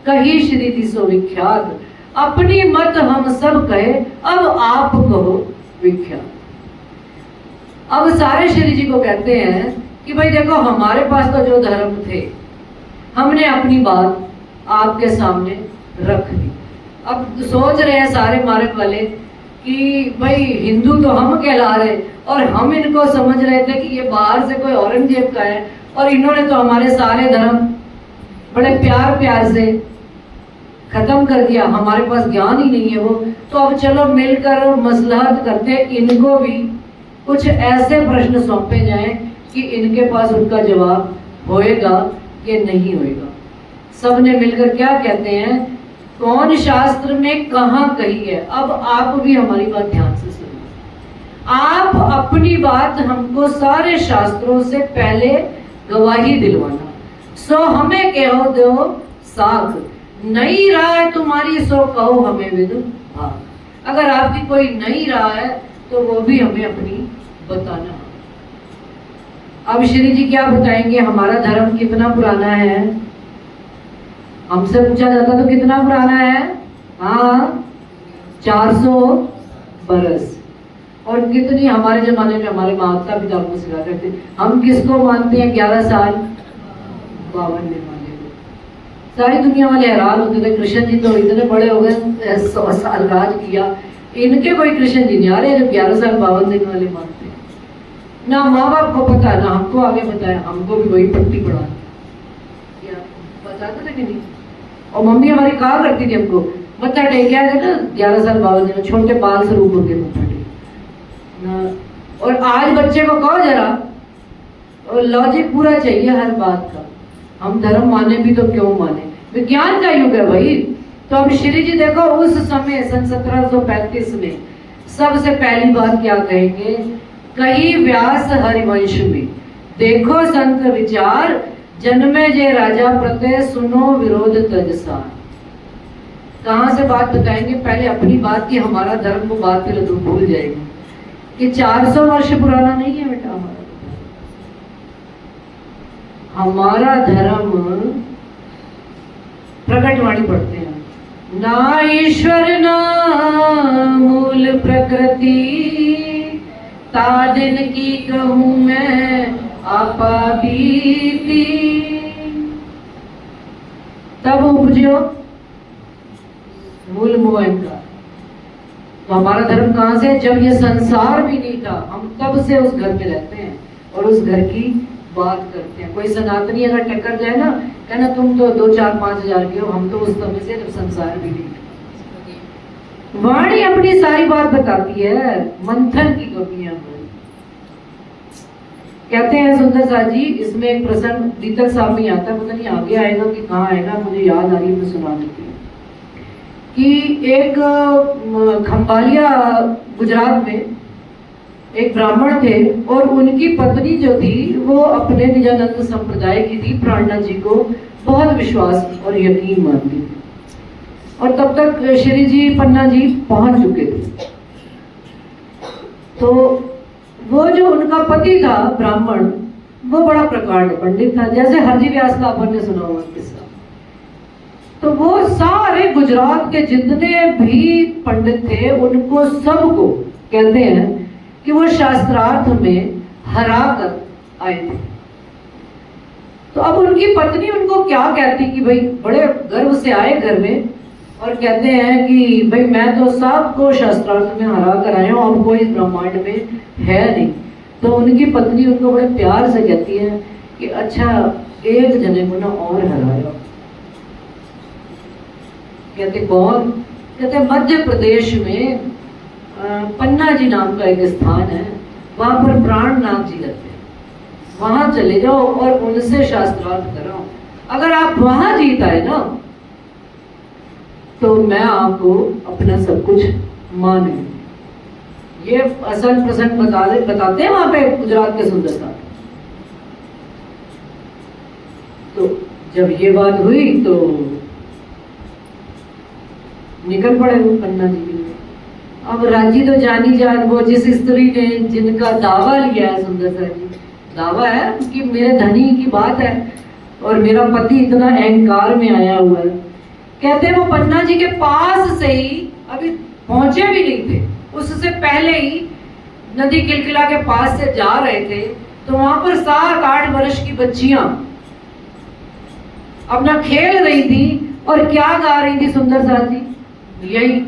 कही श्री जी सो विख्यात, अपनी मत हम सब कहे, अब आप कहो विख्यात। अब सारे श्री जी को कहते हैं कि भाई देखो, हमारे पास तो जो धर्म थे, हमने अपनी बात आपके सामने रख दी। अब सोच रहे हैं सारे मार्ग वाले कि भाई हिंदू तो हम कहला रहे, और हम इनको समझ रहे थे कि ये बाहर से कोई औरंगजेब का है, और इन्होंने तो हमारे सारे धर्म बड़े प्यार प्यार से खत्म कर दिया, हमारे पास ज्ञान ही नहीं है वो। तो अब चलो मिलकर मसलहत करते, इनको भी कुछ ऐसे प्रश्न सौंपे जाएं कि इनके पास उनका जवाब होएगा कि नहीं होएगा। सबने मिलकर क्या कहते हैं, कौन शास्त्र में कहाँ कही है। अब आप भी हमारी बात ध्यान से सुनो। आप अपनी बात हमको सारे शास्त्रों से पहले गवाही दिलवाना। सो हमें कहो दो साख, नहीं रहा है तुम्हारी सो कहो हमें विद भाग। अगर आपकी कोई नहीं रहा है तो वो भी हमें अपनी बताना। अब श्री जी क्या बताएंगे, हमारा धर्म कितना पुराना है। हमसे पूछा जाता तो कितना पुराना है, हाँ 400 बरस। और कितनी हमारे जमाने में हमारे माता पिता को सिखा करते, हम किसको मानते हैं 11 साल 52 निर्माने को। सारी दुनिया वाले हैरान होते थे, कृष्ण जी तो इतने बड़े हो गए, 100 साल राज किया, इनके कोई कृष्ण जी नहीं आ रहे जो 11 साल 52 दिन वाले मानते हैं। ना माँ बाप को पता, ना हमको आगे बताया, हमको भी वही पट्टी पढ़ा बताते थे कि नहीं। और मम्मी हमारी कहा करती थी हमको, मत्था टेक आए थे ना 11 साल 52 दिन, छोटे बाल से रूप होते मत्था टेक ना। और आज बच्चे को कहो जरा, और लॉजिक पूरा चाहिए हर बात का। हम धर्म माने भी तो क्यों माने, विज्ञान का युग है भाई। तो अब श्री जी देखो उस समय सन 1735 में सबसे पहली बात क्या कहेंगे, कही व्यास हरिवंश में, देखो संत विचार, जन्मे जे राजा प्रत्यय सुनो विरोध तजसार। कहाँ से बात बताएंगे, पहले अपनी बात की, हमारा धर्म को बात के तो भूल जाएंगे कि 400 वर्ष पुराना नहीं है बेटा हमारा धर्म। प्रकटवाणी पढ़ते हैं, ना ईश्वर ना मूल प्रकृति, तादिन की कहूँ मैं आपा बीती, तब उपजो मूल मोह का। तो हमारा धर्म कहाँ से, जब ये संसार भी नहीं था, हम तब से उस घर में रहते हैं और उस घर की बात करते हैं। कोई सनातनी अगर टक्कर जाए ना, कहना तुम तो 2-4-5 हज़ार के हो, हम तो उस समय से जब संसार भी नहीं। वाणी अपनी सारी बात बताती है, मंथन की कमियां हैं। कहते हैं सुंदर साथ जी, इसमें एक प्रसंग दीपक साहब में आता है, पता नहीं आगे आएगा कि कहाँ आएगा, मुझे याद आ रही है, मैं सुना देती हूँ कि एक खंबालिया गुजरात में एक ब्राह्मण थे और उनकी पत्नी जो थी वो अपने निजानंद संप्रदाय की थी। प्राणनाथ जी को बहुत विश्वास और यकीन मानती थी और तब तक श्री जी पन्ना जी पहुंच चुके थे। तो वो जो उनका पति था ब्राह्मण, वो बड़ा प्रकांड पंडित था, जैसे हरजी व्यास का अपन ने सुना हुआ किस्सा। तो वो सारे गुजरात के जितने भी पंडित थे उनको सबको कहते हैं कि वो शास्त्रार्थ में हरा कर आए थे। तो अब उनकी पत्नी उनको क्या कहती कि भाई बड़े गर्व से आए घर में और कहते हैं कि भाई मैं तो सबको शास्त्रार्थ में हरा कर आया हूँ, अब कोई ब्रह्मांड में है नहीं। तो उनकी पत्नी उनको बड़े प्यार से कहती है कि अच्छा एक जने को ना और हराया। कहते कौन? कहते मध्य प्रदेश में पन्ना जी नाम का एक स्थान है, वहां पर प्राणनाथ जी रहते हैं, वहां चले जाओ और उनसे शास्त्रार्थ कराओ। अगर आप वहां जीत आए ना तो मैं आपको अपना सब कुछ माने। ये असल प्रसंग बताते हैं वहां पे गुजरात के सुंदर साथ। तो जब ये बात हुई तो निकल पड़े वो पन्ना जी। अब राजी तो जानी जान, वो जिस स्त्री ने जिनका दावा लिया है, सुंदर सा जी दावा है कि मेरे धनी की बात है और मेरा पति इतना अहंकार में आया हुआ है। कहते हैं वो पन्ना जी के पास से ही, अभी पहुंचे भी नहीं थे, उससे पहले ही नदी किलकिला के पास से जा रहे थे तो वहां पर 7-8 वर्ष की बच्चियां अपना खेल रही थी और क्या गा रही थी सुंदर सा जी? यही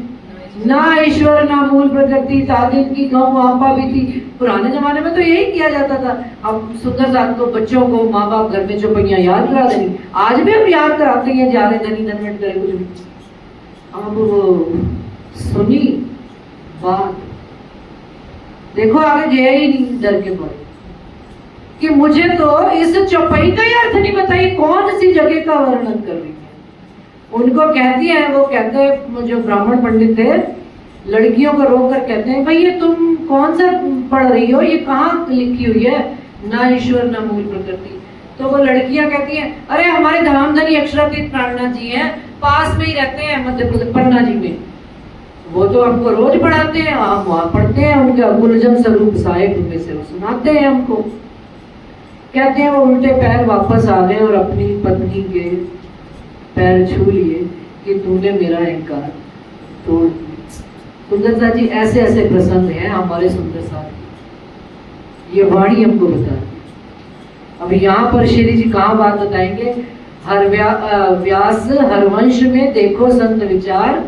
ना ईश्वर ना मूल प्रकृति तादिन की गौ आपा भी थी। पुराने जमाने में तो यही किया जाता था। अब सुंदर साथ को बच्चों को माँ बाप घर में चौपैया याद करा देनी, आज भी हम याद कराते हैं, जा रहे धनी धनवट करे कुछ भी। अब वो सुनी बात, देखो आगे गया ही नहीं डर के मारे कि मुझे तो इस चौपाई का ही अर्थ नहीं बताइए, कौन सी जगह का वर्णन कर रही है। उनको कहती है, वो कहते हैं जो ब्राह्मण पंडित थे, लड़कियों को रोक कर कहते हैं भाई ये तुम कौन सा पढ़ रही हो, ये कहाँ लिखी हुई है ना ईश्वर ना मूल प्रकृति। तो वो लड़कियां कहती हैं अरे हमारे धामधनी अक्षरातीत प्राणनाथ जी हैं, पास में ही रहते हैं मध्य प्रदेश पन्ना जी में, वो तो हमको रोज पढ़ाते हैं, हम वहां पढ़ते हैं, उनका गुलजन स्वरूप साहिब में से वो सुनाते हैं हमको। कहते हैं वो उल्टे पैर वापस आ गए और अपनी पत्नी के पैर छू लिए कि तूने मेरा अहंकार तोड़ दिया। सुंदर सा जी ऐसे ऐसे प्रसंग हैं हमारे सुंदर साथ, ये वाणी हमको बता। अब यहाँ पर श्री जी कहाँ बात बताएंगे? व्यास हरवंश में देखो संत विचार,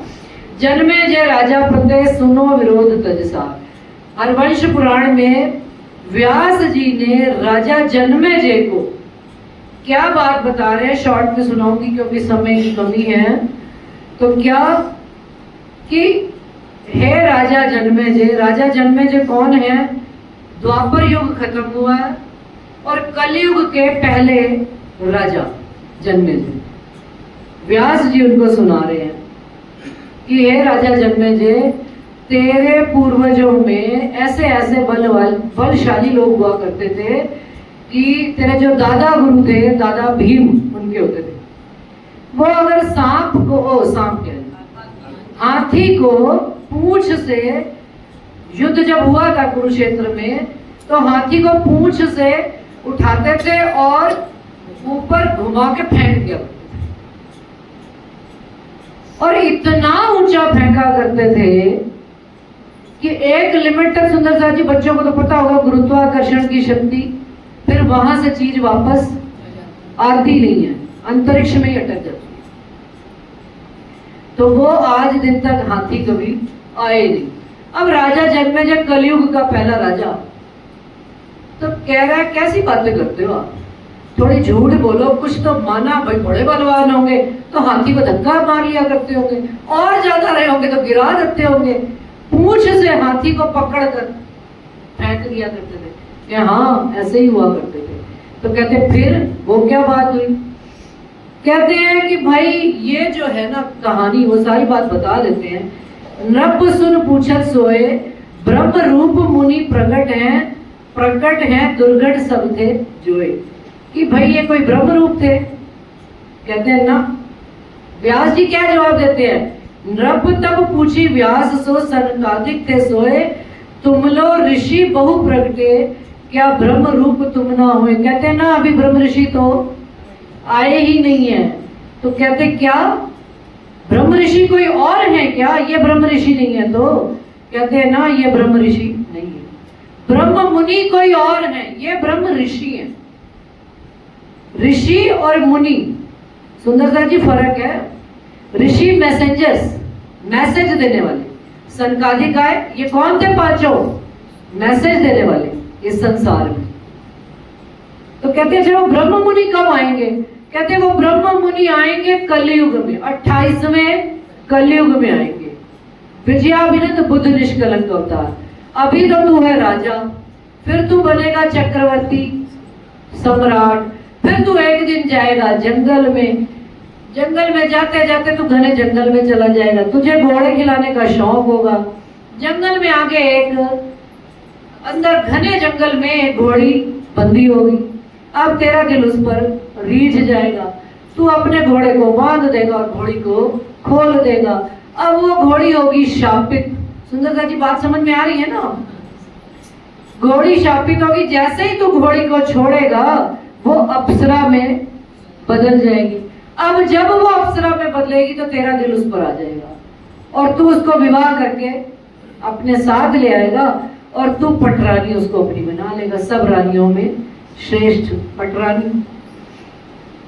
जन्मे जय राजा प्रत्यय सुनो विरोध तजसार। हरवंश पुराण में व्यास जी ने राजा जन्मे जय को क्या बात बता रहे हैं, शॉर्ट में सुनाऊंगी क्योंकि समय की कमी है। तो क्या कि हे राजा जन्मेजय, राजा जन्मेजय कौन है? द्वापर युग खत्म हुआ है और कलयुग के पहले राजा जन्मेजय। व्यास जी उनको सुना रहे हैं कि हे राजा जन्मेजय, तेरे पूर्वजों में ऐसे ऐसे बलशाली लोग हुआ करते थे कि तेरे जो दादा गुरु थे, दादा भीम उनके होते थे, वो अगर सांप क्या हाथी को पूंछ से, युद्ध जब हुआ था कुरुक्षेत्र में, तो हाथी को पूंछ से उठाते थे और ऊपर घुमा के फेंक दिया और इतना ऊंचा फेंका करते थे कि एक लिमिट तक, सुंदर सा जी बच्चों को तो पता होगा गुरुत्वाकर्षण की शक्ति, फिर वहां से चीज वापस आती नहीं है, अंतरिक्ष में ही अटक जाती है। तो वो आज दिन तक हाथी कभी आए नहीं। अब राजा जन्मेजय कलयुग का पहला राजा, तो कह रहा है कैसी बातें करते हो आप, थोड़ी झूठ बोलो, कुछ तो माना, भाई बड़े बलवान होंगे तो हाथी को धक्का मार लिया करते होंगे, और ज्यादा रहे होंगे तो गिरा देते होंगे, पूंछ से हाथी को पकड़ कर फेंक दिया करते थे। कि हाँ ऐसे ही हुआ करते थे। तो कहते फिर वो क्या बात हुई? कहते हैं कि भाई ये जो है ना कहानी, वो सारी बात बता देते हैं। नृप सुन पूछत सोए, ब्रह्म रूप मुनि प्रकट हैं दुर्गट सब थे जोए। कि भाई ये कोई ब्रह्म रूप थे? कहते हैं ना। व्यास जी क्या जवाब देते हैं? नृप तब पूछी व्यास सो सनकादिक थे सोए, तुम लो ऋषि बहु प्रगटे, क्या ब्रह्म रूप तुम ना हुए। कहते हैं ना अभी ब्रह्म ऋषि तो आए ही नहीं है। तो कहते क्या ब्रह्म ऋषि कोई और है क्या? ये ब्रह्म ऋषि नहीं है। तो कहते हैं ना ये ब्रह्म ऋषि नहीं है, ब्रह्म मुनि कोई और है, ये ब्रह्म ऋषि है। ऋषि और मुनि सुंदरता जी फर्क है। ऋषि मैसेंजर्स, मैसेज देने वाले, संकादिकाय ये कौन थे? पांचों मैसेज देने वाले इस संसार में। तो कहते हैं वो ब्रह्म मुनि कब आएंगे? कहते हैं वो ब्रह्म मुनि आएंगे कलयुग में, 28वें कलयुग में आएंगे। विजयाभिनंद बुद्ध निष्कलंक अवतार। अभी तो तू है राजा, फिर तू बनेगा चक्रवर्ती सम्राट, फिर तू एक दिन जाएगा जंगल में, जंगल में जाते जाते तू घने जंगल में चला जाएगा, तुझे घोड़े खिलाने का शौक होगा। जंगल में आगे एक अंदर घने जंगल में एक घोड़ी बंधी होगी, अब तेरा दिल उस पर रीझ जाएगा, तू अपने घोड़े को बांध देगा और घोड़ी को खोल देगा। अब वो घोड़ी होगी शापित। सुंदरता जी बात समझ में आ रही है ना? घोड़ी शापित होगी, जैसे ही तू घोड़ी को छोड़ेगा वो अप्सरा में बदल जाएगी। अब जब वो अप्सरा में बदलेगी तो तेरा दिल उस पर आ जाएगा और तू उसको विवाह करके अपने साथ ले आएगा और तू पटरानी उसको अपनी बना लेगा, सब रानियों में श्रेष्ठ पटरानी।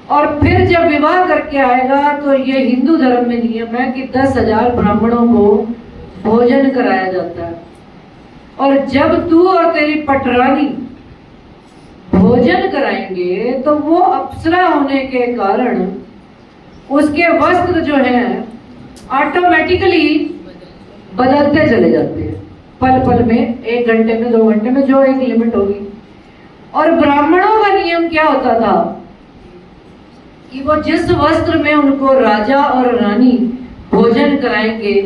और फिर जब विवाह करके आएगा तो ये हिंदू धर्म में नियम है कि 10,000 ब्राह्मणों को भोजन कराया जाता है। और जब तू और तेरी पटरानी भोजन कराएंगे तो वो अप्सरा होने के कारण उसके वस्त्र जो हैं ऑटोमेटिकली बदलते चले जाते हैं, पल पल में, 1 घंटे में, 2 घंटे में, जो एक लिमिट होगी। और ब्राह्मणों का नियम क्या होता था कि वो जिस वस्त्र में उनको राजा और रानी भोजन कराएंगे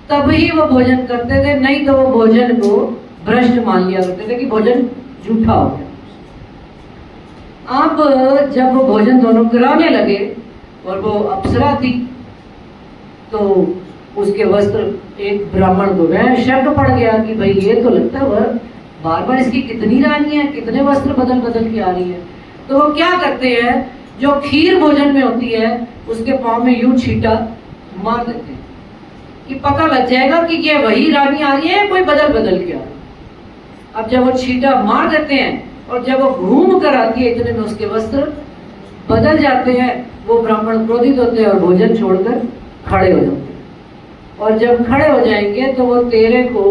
तभी वो भोजन करते थे, नहीं तो वो भोजन को भ्रष्ट मान लिया करते थे कि भोजन झूठा हो गया। अब जब वो भोजन दोनों कराने लगे और वो अप्सरा थी तो उसके वस्त्र, एक ब्राह्मण को वह शक पड़ गया कि भाई ये तो लगता है बार बार इसकी कितनी रानी है, कितने वस्त्र बदल बदल के आ रही है। तो वो क्या करते हैं, जो खीर भोजन में होती है उसके पाँव में यूं छींटा मार देते हैं कि पता लग जाएगा कि ये वही रानी आ रही है, कोई बदल बदल के आ रही है। अब जब वो छींटा मार देते हैं और जब वो घूम कर आती है इतने में उसके वस्त्र बदल जाते हैं, वो ब्राह्मण क्रोधित होते हैं और भोजन छोड़कर खड़े हो जाते हैं। और जब खड़े हो जाएंगे तो वो तेरे को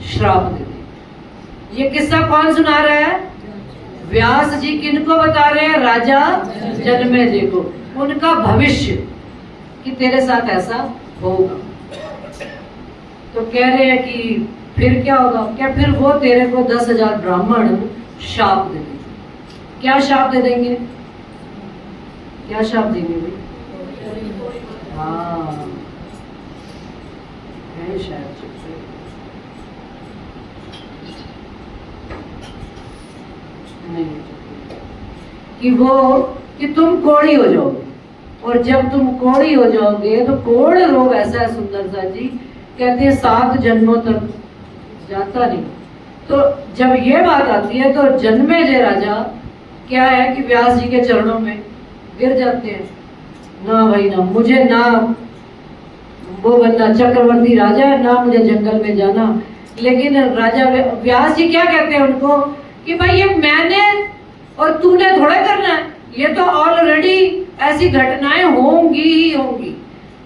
श्राप देते हैं। ये किस्सा कौन सुना रहा है? व्यास जी। किनको बता रहे हैं? राजा जनमेजय को, उनका भविष्य कि तेरे साथ ऐसा होगा। तो कह रहे हैं कि फिर क्या होगा? क्या फिर वो तेरे को 10,000 ब्राह्मण शाप दे देंगे। क्या शाप दे देंगे? क्या शाप देंगे भाई? हाँ है शायद नहीं, कि वो कि तुम कोढ़ी हो जाओगे, और जब तुम कोढ़ी हो जाओगे तो कोढ़ रोग ऐसा है सुंदरता जी, कहते हैं 7 जन्मों तक जाता नहीं। तो जब ये बात आती है तो जन्मेजय राजा क्या है कि व्यास जी के चरणों में गिर जाते हैं, ना भाई ना, मुझे ना वो बनना चक्रवर्ती राजा है, ना मुझे जंगल में जाना। लेकिन राजा व्यास जी क्या कहते हैं उनको कि भाई ये मैंने और तूने थोड़ा करना है, ये तो ऑलरेडी ऐसी घटनाएं होंगी ही होंगी,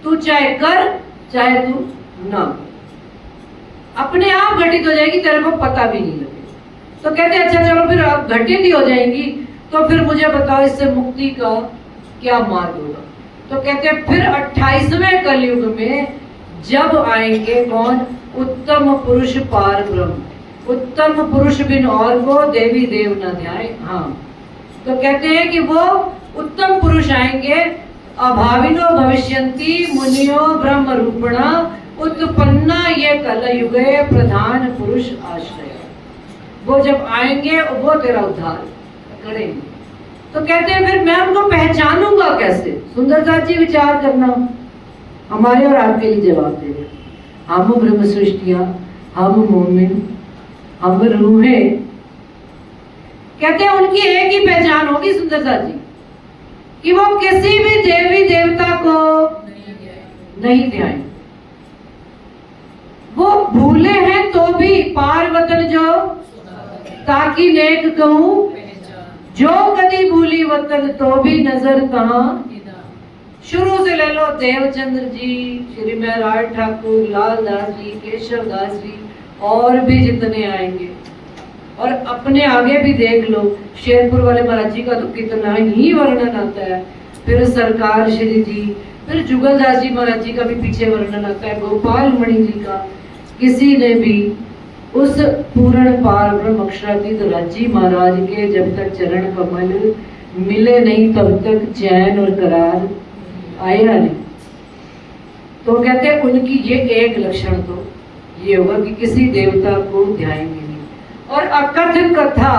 तू चाहे कर चाहे तू ना, अपने आप घटित हो जाएगी, तेरे को पता भी नहीं लगेगा। तो कहते अच्छा चलो फिर आप घटित ही हो जाएंगी, तो फिर मुझे बताओ इससे मुक्ति का क्या मार्ग होगा। तो कहते हैं फिर 28वें कलयुग में जब आएंगे कौन, उत्तम पुरुष पार ब्रह्म, उत्तम पुरुष बिन और को देवी देव न ध्याए। हाँ, तो कहते हैं कि वो उत्तम पुरुष आएंगे, अभाविनो भविष्यन्ति मुनियो ब्रह्म रूपणा उत्पन्ना ये कलयुगे प्रधान पुरुष आश्रय। वो जब आएंगे वो तेरा उद्धार करेंगे। तो कहते हैं फिर मैं उनको पहचानूंगा कैसे। सुंदरदास जी विचार करना, हमारे और आपके लिए जवाब दे रहे। हम ब्रह्म सृष्टिया, हम मोमिन, हम रूहें, कहते हैं उनकी एक ही पहचान होगी सुंदरदास जी, कि वो किसी भी देवी देवता को नहीं ध्यान, वो भूले हैं तो भी पार जो ताकि नेक कहूं, जो कदी भूली वतन तो भी नजर कहां। शुरू से ले लो, देवचंद्र जी, श्री महराज ठाकुर, लाल दास जी, केशव दास जी, और भी जितने आएंगे, और अपने आगे भी देख लो, शेरपुर वाले महाराज जी का तो कितना ही वर्णन आता है, फिर सरकार श्री जी, फिर जुगलदास जी महाराज जी का भी पीछे वर्णन आता है, गोपाल मणि जी का। किसी ने भी उस पूर्ण पार ब्रह्म अक्षरातीत राजी महाराज के जब तक चरण कमल मिले नहीं तब तक चैन और करार आया नहीं। तो कहते हैं उनकी ये एक लक्षण तो ये होगा कि किसी देवता को ध्याएंगे नहीं, और अकथ कथा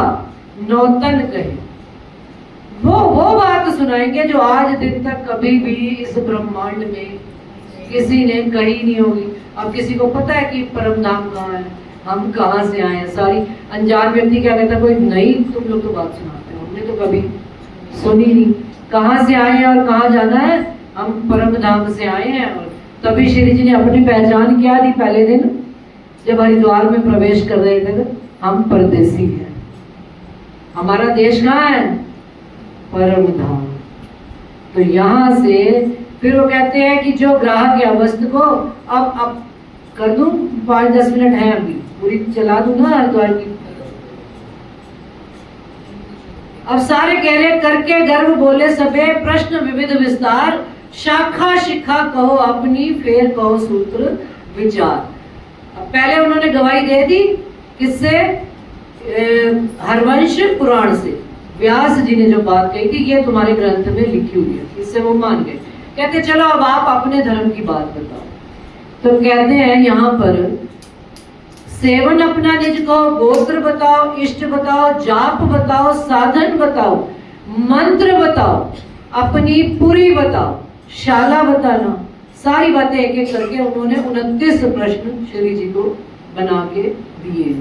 नौतन कहे, वो बात सुनाएंगे जो आज दिन तक कभी भी इस ब्रह्मांड में किसी ने कही नहीं होगी। अब किसी को पता है कि परम धाम कहाँ है, हम कहाँ से आए हैं, सारी अनजान व्यक्ति क्या कहता है, कोई नहीं तुम लोग तो बात सुनाते हो, हमने तो कभी सुनी नहीं, कहाँ से आए हैं और कहाँ जाना है, हम परम धाम से आए हैं। और तभी श्री जी ने अपनी पहचान क्या दी पहले दिन जब हरिद्वार में प्रवेश कर रहे थे, हम परदेसी हैं, हमारा देश कहाँ है, परम धाम। तो यहाँ से फिर वो कहते हैं कि जो ग्राहक या वस्तु को अब कर दूं, 5-10 मिनट है अभी, पूरी चला दूं ना हरिद्वार की। अब सारे कह रहे करके गर्व बोले सबे, प्रश्न विविध विस्तार, शाखा शिखा कहो अपनी, फेर कहो सूत्र विचार। अब पहले उन्होंने गवाही दे दी किससे, हरवंश पुराण से, व्यास जी ने जो बात कही थी ये तुम्हारे ग्रंथ में लिखी हुई है, इससे वो मान गए। कहते चलो अब आप अपने धर्म की बात बताओ। तो कहते हैं यहाँ पर सेवन अपना निज को, गोत्र बताओ, इष्ट बताओ, जाप बताओ, साधन बताओ, मंत्र बताओ, अपनी पूरी बताओ, शाला बताना, सारी बातें एक एक करके उन्होंने 29 प्रश्न श्री जी को बना के दिए।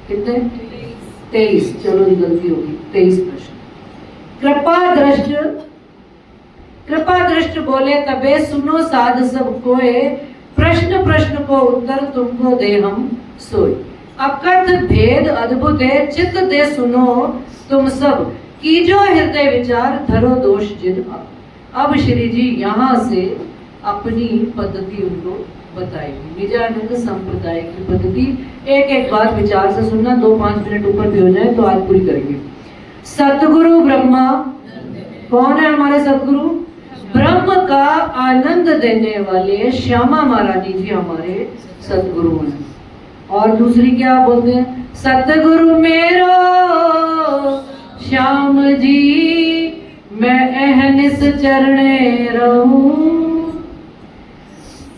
कितने, 23, चलो जी गलती होगी, 23 प्रश्न। कृपा दृष्ट बोले तबे, सुनो साध सब कोय, प्रश्न प्रश्न को उत्तर तुमको दे हम सोई। अकथ भेद अद्भुत है, चित्त दे सुनो तुम सब, कीजो हृदय विचार, धरो दोष जिन अब। अब श्री जी यहाँ से अपनी पद्धति उनको बताएगी, निजानंद संप्रदाय की पद्धति। एक एक बात विचार से सुनना, 2-5 मिनट ऊपर भी हो जाए तो आज पूरी करेंगे। सतगुरु ब्रह्मा, कौन है हमारे सतगुरु, ब्रह्म का आनंद देने वाले श्यामा महारानी जी हमारे सतगुरु हैं। और दूसरी क्या बोलते हैं, सतगुरु मेरो श्याम जी, मैं अहनिस चरणे रहूं।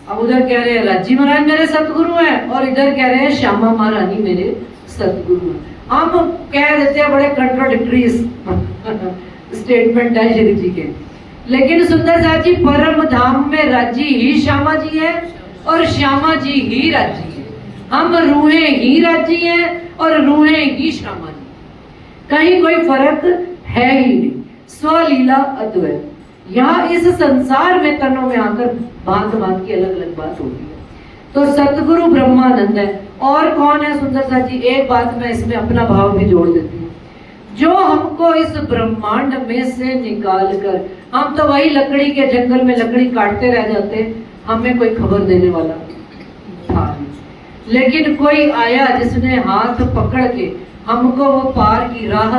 अब उधर कह रहे हैं राजी महाराज मेरे सतगुरु हैं, और इधर कह रहे हैं श्यामा महारानी मेरे सतगुरु हैं। हम कह देते हैं बड़े कंट्राडिक्टरी स्टेटमेंट है श्री जी के, लेकिन सुंदर साथ जी परम धाम में राजी ही श्यामा जी है और श्यामा जी ही राजी है। हम रूहें ही राजी हैं और रूहें ही श्यामा जी, कहीं कोई फर्क है ही नहीं, स्वलीला अद्वैत। यहाँ इस संसार में तनों में आकर भांत भांत की अलग अलग बात होती है। तो सतगुरु ब्रह्मानंद है, और कौन है सुंदर साथ जी, एक बात मैं इसमें अपना भाव भी जोड़ देती हूँ, जो हमको इस ब्रह्मांड में से निकाल कर, हम तो वही लकड़ी के जंगल में लकड़ी काटते रह जाते, हमें कोई खबर देने वाला था नहीं। लेकिन कोई आया जिसने हाथ पकड़ के हमको वो पार की राह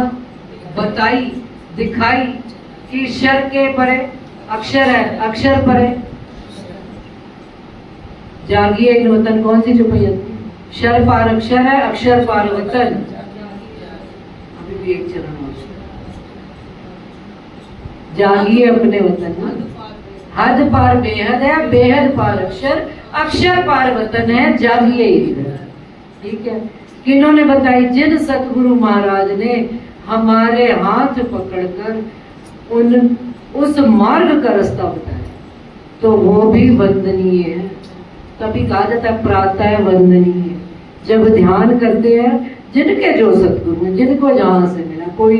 बताई दिखाई कि शर के परे अक्षर है, अक्षर परे जागिए इन वतन। कौन सी चुपैया? शर पार अक्षर है, अक्षर पार वतन। अभी भी एक चरण और। जागिए अपने वतन में, हद पार बेहद है, बेहद पार अक्षर, अक्षर पार वतन है, जागिए इधर। ठीक है। किन्होंने बताई? जिन सतगुरु महाराज ने हमारे हाथ पकड़कर उस मार्ग का रास्ता बताया, तो वो भी वंदनीय है। तभी कहा जाता है प्रातः वंदनीय। जब ध्यान करते हैं जिनके जो सतगुरु हैं, जिनको जहां से मिला, कोई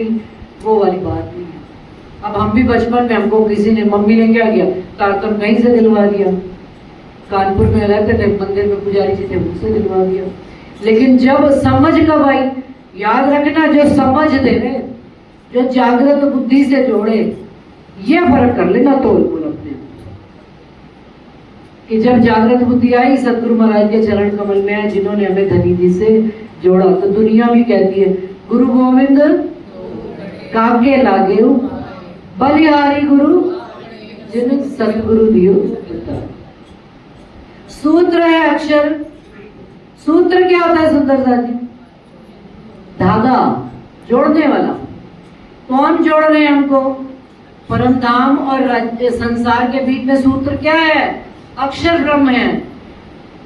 वो वाली बात नहीं है। अब हम भी बचपन में, हमको किसी ने, मम्मी ने क्या किया, तारतम कहीं से दिलवा दिया। कानपुर में रहते थे, मंदिर में पुजारी जी थे, उनसे दिलवा दिया। लेकिन जब समझ कब आई, याद रखना, जो समझ देवे, जो जागृत बुद्धि से जोड़े, ये फर्क कर लेना तोल बोल अपने कि जब जागृत बुद्धि आई सतगुरु महाराज के चरण कमल में है, जिन्होंने हमें धनी जी से जोड़ा, तो दुनिया भी कहती है गुरु गोविंद काके लागे बलिहारी गुरु जिन सतगुरु दियो। सूत्र है अक्षर। सूत्र क्या होता है सुंदरता जी? धागा, जोड़ने वाला। कौन जोड़ रहे हैं हमको? परम धाम और राज्य संसार के बीच में सूत्र क्या है? अक्षर ब्रह्म है।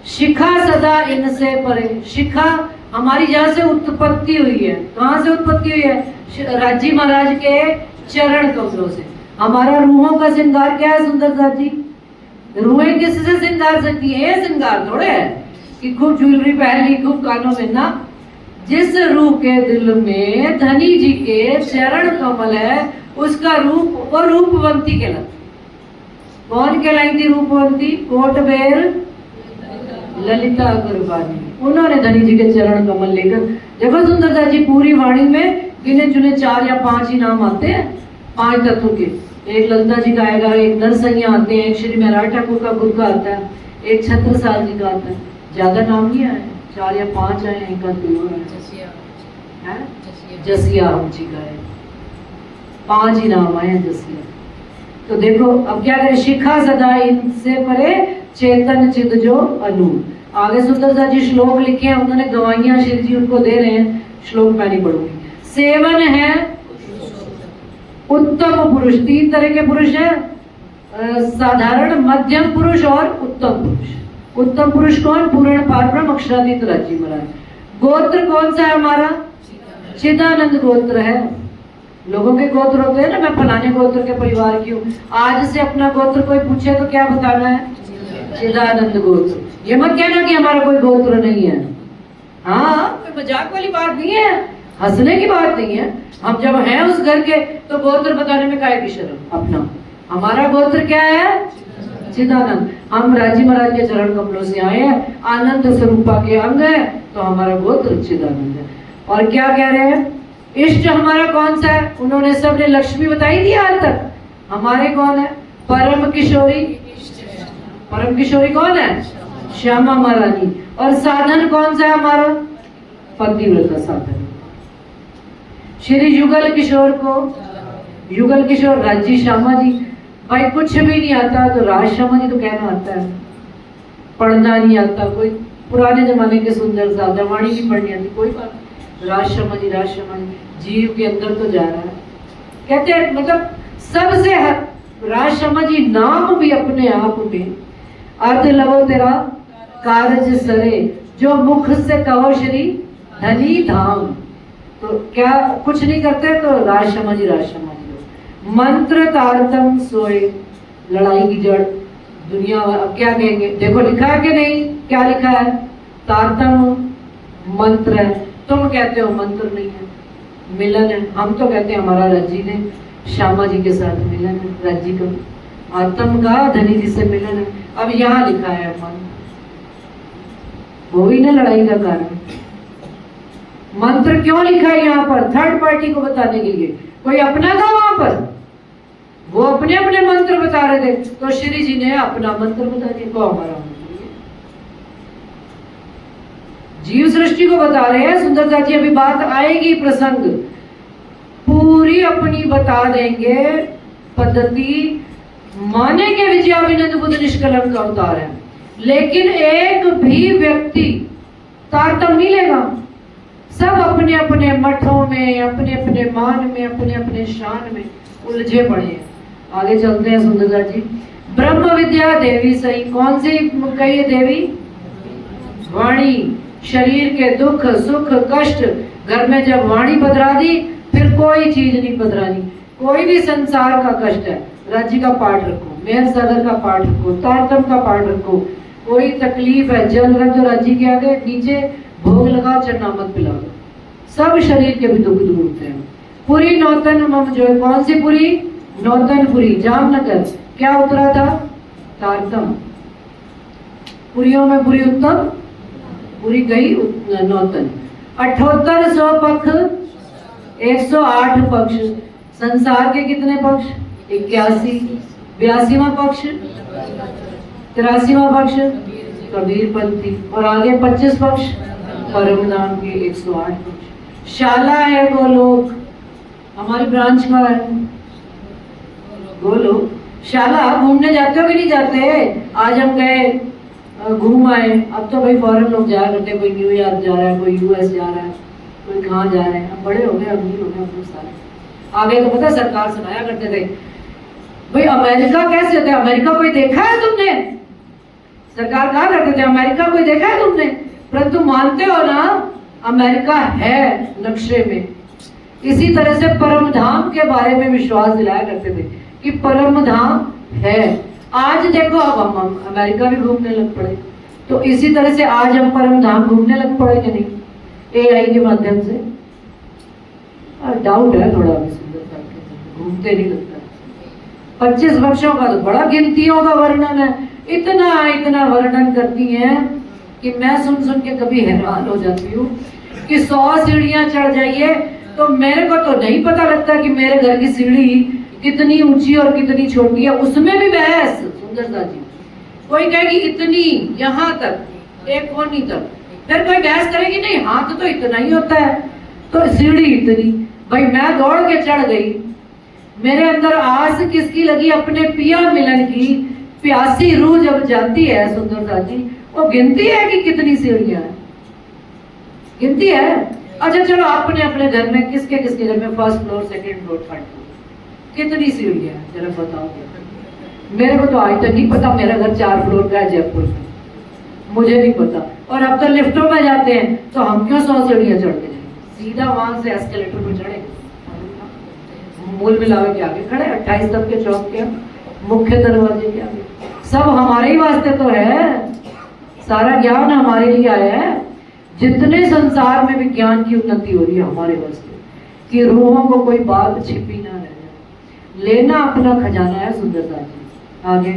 शिखा सदा इनसे परे। शिखा हमारी जहां से उत्पत्ति हुई है, कहां से उत्पत्ति हुई है? राजी महाराज के चरण कमलों से। हमारा रूहों का श्रृंगार क्या है सुंदरता जी? रूहें किससे श्रृंगार सकती है? ये श्रृंगार थोड़े है कि खूब ज्वेलरी पहन ली, खूब कानों में ना। जिस रूह के दिल में धनी जी के चरण कमल है, उसका रूप, वो रूपवंती कहलाती। कौन कहलाई थी रूपवंती? कोटबेर ललिता गुरबानी। उन्होंने धनी जी के चरण कमल लेकर, देखो सुंदरता जी, पूरी वाणी में गिने चुने 4 या 5 ही नाम आते हैं 5 तत्वों के। एक ललिता जी का आएगा, एक नरसैया आते हैं, एक श्री महाराज ठाकुर का गुरु का आता है, एक छत्रसाल जी का आता है। ज्यादा नाम नहीं आए, 4 या 5 आए, एक जसिया हम जी का है, 5 ही नाम आए जसिया। तो देखो अब क्या करें? शिखा सदा इनसे परे चेतन चिद जो अनु। आगे सुंदरता जी श्लोक लिखे हैं, उन्होंने गवाइयां श्री जी उनको दे रहे हैं, श्लोक मैं नहीं पढ़ूंगी। सेवन है उत्तम पुरुष। 3 तरह के पुरुष हैं, साधारण, मध्यम पुरुष और उत्तम पुरुष। उत्तम पुरुष कौन? पूर्ण पारब्रह्म अक्षरातीत राजी महाराज। गोत्र कौन सा है हमारा? चिदानंद गोत्र है। लोगों के गोत्र होते हैं ना, मैं फलाने गोत्र के परिवार की हूँ। आज से अपना गोत्र कोई पूछे तो क्या बताना है? चिदानंद गोत्र। ये मत कहना कि हमारा कोई गोत्र नहीं है। हाँ, कोई मजाक वाली बात नहीं है, हंसने की बात नहीं है। हम जब हैं उस घर के, तो गोत्र बताने में काहे की शर्म अपना। हमारा गोत्र क्या है? चिदानंद। हम राजी महाराज के चरण कमलों से आए हैं, आनंद स्वरूपा के अंग है, तो हमारा गोत्र चिदानंद है। और क्या कह रहे हैं? इष्ट हमारा कौन सा है? उन्होंने सबने लक्ष्मी बताई थी आज तक। हमारे कौन है? परम किशोरी। परम किशोरी कौन है? श्यामा महारानी। और साधन कौन सा है हमारा? पतिव्रता साधन। श्री युगल किशोर को, युगल किशोर राजी श्यामा जी। भाई कुछ भी नहीं आता तो राज श्यामा जी तो कहना आता है, पढ़ना नहीं आता, कोई पुराने जमाने के सुंदर साधन, वाणी नहीं पढ़नी आती, कोई बात नहीं, राज श्यामा जी, राज श्यामा जी। जीव के अंदर तो जा रहा है, कहते हैं मतलब सबसे राज श्यामा जी नाम भी अपने आप में अर्थ लवो तेरा कारज सरे, जो मुख से कहो श्री धनी धाम। तो क्या कुछ नहीं करते तो राज श्यामा जी, राज श्यामा जी। मंत्र तारतम सोए, लड़ाई की जड़ दुनिया। अब क्या कहेंगे? देखो लिखा है कि नहीं? क्या लिखा है? तारतम मंत्र है, तुम कहते हो मंत्र नहीं है, मिलन है। हम तो कहते हैं हमारा रज्जी ने श्यामा जी के साथ मिलन है, रज्जी का आत्म का धनी जी से मिलन है। अब यहाँ लिखा है मन, वो ही ना लड़ाई का कारण। मंत्र क्यों लिखा है यहाँ पर? थर्ड पार्टी को बताने के लिए। कोई अपना था वहां पर, वो अपने अपने मंत्र बता रहे थे, तो श्री जी ने अपना मंत्र बता दिया, को हमारा मंत्र। जीव सृष्टि को बता रहे हैं सुंदरता जी। अभी बात आएगी, प्रसंग पूरी अपनी बता देंगे पद्धति। माने के विजयाभिनंद बुद्ध निष्कलंक अवतार है, लेकिन एक भी व्यक्ति तारतम्य नहीं लेगा। सब अपने अपने मठों में, अपने अपने मान में, अपने अपने शान में उलझे पड़े हैं। आगे चलते हैं सुंदरता जी। ब्रह्म विद्या देवी सही, कौन सी कही है देवी? वाणी। शरीर के दुख सुख कष्ट, घर में जब वाणी पधरा दी फिर कोई चीज नहीं पधरानी। कोई भी संसार का कष्ट है, राज्य का पाठ रखो, मेहर सागर का पाठ रखो, तारतम का पाठ रखो। कोई तकलीफ है, जल रख दो राज्य के आगे, नीचे भोग लगाओ, चरनामत पिला दो, सब शरीर के भी दुख दूर होते हैं। पुरी नौतन मम जो है, कौन सी पुरी? नौतनपुरी जामनगर। क्या उतरा था? तारतम। पुरियों में पुरी उत्तम, पुरी गई नौतन। 7800 पक्ष, 108 पक्ष। संसार के कितने पक्ष? 81। 82वां पक्ष, 83वां पक्ष कबीर पंथी, और आगे 25 पक्ष परम नाम के 108 पक्ष। शाला है गोलोक, हमारी ब्रांच का है गोलोक। शाला घूमने जाते हो कि नहीं जाते? आज हम गए घूम आए। अब तो भाई फॉरेन लोग जा करते हैं, कोई न्यूयॉर्क जा रहा है, कोई यूएस जा रहा है, कोई कहाँ जा रहे हैं। अब बड़े हो गए, अमीर हो गए हम लोग सारे। आगे तो पता सरकार सुनाया करते थे भाई अमेरिका कैसे होता है, अमेरिका कोई देखा है तुमने? सरकार कहा करते थे अमेरिका कोई देखा है तुमने? परंतु मानते हो ना अमेरिका है नक्शे में। इसी तरह से परम धाम के बारे में विश्वास दिलाया करते थे कि परम धाम है। आज देखो अब हम अमेरिका भी घूमने लग पड़े, तो इसी तरह से आज हम परम धाम घूमने लग पड़े कि नहीं? एआई के माध्यम से डाउट है थोड़ा, घूमते नहीं लगता। 25 वर्षों का तो बड़ा गिनतियों का वर्णन है, इतना इतना वर्णन करती हैं कि मैं सुन सुन के कभी हैरान हो जाती हूँ कि 100 सीढ़ियां चढ़ जाइए तो मेरे को तो नहीं पता लगता कि मेरे घर की सीढ़ी कितनी ऊंची और कितनी छोटी है। उसमें भी बहस सुंदरता जी, कोई कहेगी इतनी यहाँ तक एक कोनी तक, फिर कोई बहस करेगी नहीं हाथ तो इतना ही होता है, तो सीढ़ी इतनी। भाई मैं दौड़ के चढ़ गई, मेरे अंदर आस किसकी लगी? अपने पिया मिलन की। प्यासी रूह जब जाती है सुंदरता जी, वो गिनती है कि कितनी सीढ़ियां है, गिनती है। अच्छा चलो अपने अपने घर में किसके किसके घर में first floor second floor third floor कितनी सीढ़ियां है जरा बताओ। मेरे को तो आज तक नहीं पता, मेरा घर 4 फ्लोर का है जयपुर में, मुझे नहीं पता। और अब तो लिफ्टों में जाते हैं तो हम क्यों 100 सीढ़ियां चढ़ के जाएंगे? सीधा वहां से एस्केलेटर पर चढ़े, मूल मिलावे के आगे खड़े 28 तक के चौक के मुख्य दरवाजे के आगे। सब हमारे ही वास्ते तो है, सारा ज्ञान हमारे लिए आया है। जितने संसार में विज्ञान की उन्नति हो रही है हमारे वास्ते, कि रूहों को कोई बात छिपी ना रह जाए। लेना अपना खजाना है सुंदरता जी। आगे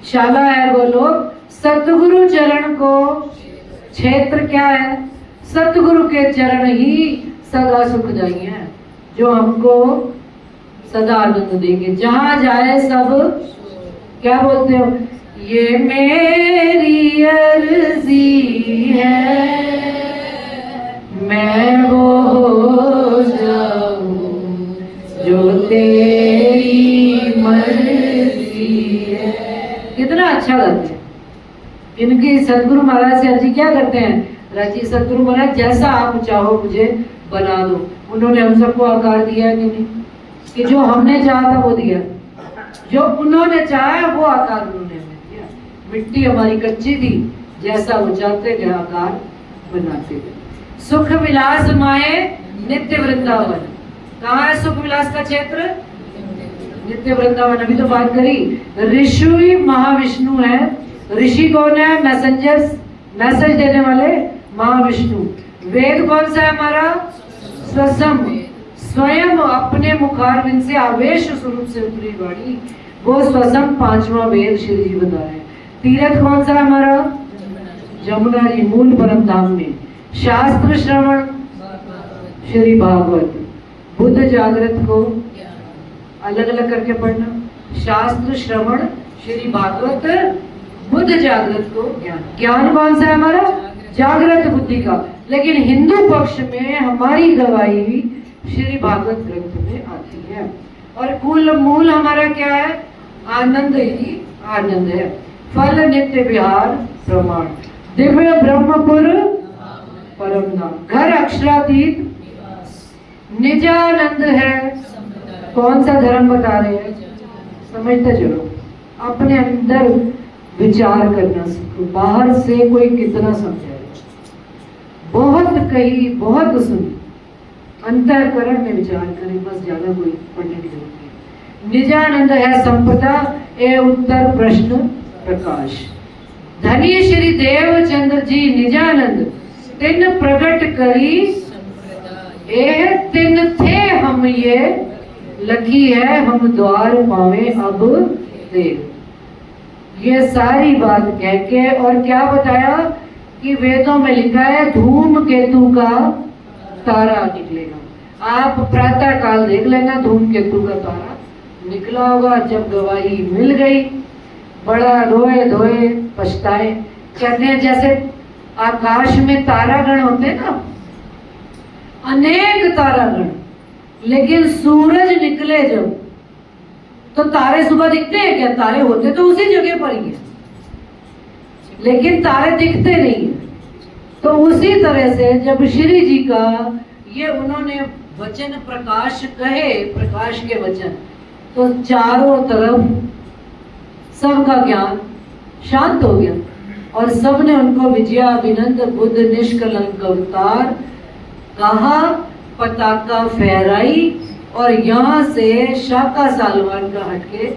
शाला है गोलोक, सतगुरु चरण को क्षेत्र क्या है? सतगुरु के चरण ही सदा सुखदाई है, जो हमको सदा आनंद देंगे। जहां जाए सब क्या बोलते हो? ये मेरी अर्जी है, मैं वो हो जाऊं जो तेरी मर्जी है। कितना अच्छा गाते हैं। इनकी सदगुरु महाराज से अर्जी क्या करते हैं? राजी सदगुरु महाराज जैसा आप चाहो मुझे बना दो। उन्होंने हम सबको आकार दिया कि नहीं? कि जो हमने चाहा था वो दिया, जो उन्होंने चाहा वो आकार उन्होंने हमें दिया। मिट्टी हमारी कच्ची थी, जैसा वो चाहते थे आकार बनाते थे। सुख विलास माए नित्य वृंदावन, कहाँ है सुख विलास का क्षेत्र? नित्य वृंदावन। अभी तो बात करी, ऋषि महाविष्णु है। ऋषि कौन है? मैसेंजर्स, मैसेज देने वाले महाविष्णु। वेद कौन सा है हमारा? स्वसम, स्वयं अपने मुखारविंद से आवेश स्वरूप से उतरी वाणी, वो स्वसम 5वां वेद श्री जी बता रहे हैं। तीर्थ कौन सा है हमारा? जमुना जी, मूल परम धाम में। शास्त्र श्रवण श्री भागवत। बुद्ध जागृत को अलग अलग करके पढ़ना। शास्त्र श्रवण श्री भागवत, बुद्ध जागृत को ज्ञान। ज्ञान कौन सा है हमारा? जागृत बुद्धि का। लेकिन हिंदू पक्ष में हमारी गवाही श्री भागवत ग्रंथ में आती है। और कुल मूल हमारा क्या है? आनंद ही आनंद है। फल नित्य विहार प्रमाण, दिव्य ब्रह्मपुर परम धाम, घर अक्षरातीत निजानंद है। कौन सा धर्म बता रहे हैं? समझते चलो, अपने अंदर विचार करना सीखो। बाहर से कोई कितना समझाए, बहुत कही बहुत सुनी, अंतःकरण में विचार करें, बस ज्यादा कोई पढ़ने की जरूरत नहीं। निजानंद है संपदा ए उत्तर प्रश्न प्रकाश। धनी श्री देवचंद्र जी निजानंद तिन प्रकट करी ए तिन थे हम ये लकी है हम द्वार पावे अब देव। ये सारी बात कह के और क्या बताया कि वेदों में लिखा है धूम केतु का तारा निकलेगा। आप प्रातः काल देख लेना, धूम केतु का तारा निकला होगा। जब गवाही मिल गई, बड़ा रोए धोए पछताए। कहते हैं जैसे आकाश में तारागण होते ना, अनेक तारागण, लेकिन सूरज निकले जब, तो तारे सुबह दिखते हैं क्या? तारे होते तो उसी जगह पर ही है, लेकिन तारे दिखते नहीं है। तो उसी तरह से जब श्री जी का ये उन्होंने वचन प्रकाश कहे, प्रकाश के वचन, तो चारों तरफ सबका ज्ञान शांत हो गया और सबने उनको विजयाभिनंद बुद्ध निष्कलंक अवतार कहा, पताका फहराई। और यहाँ से शाका सालवान का हटके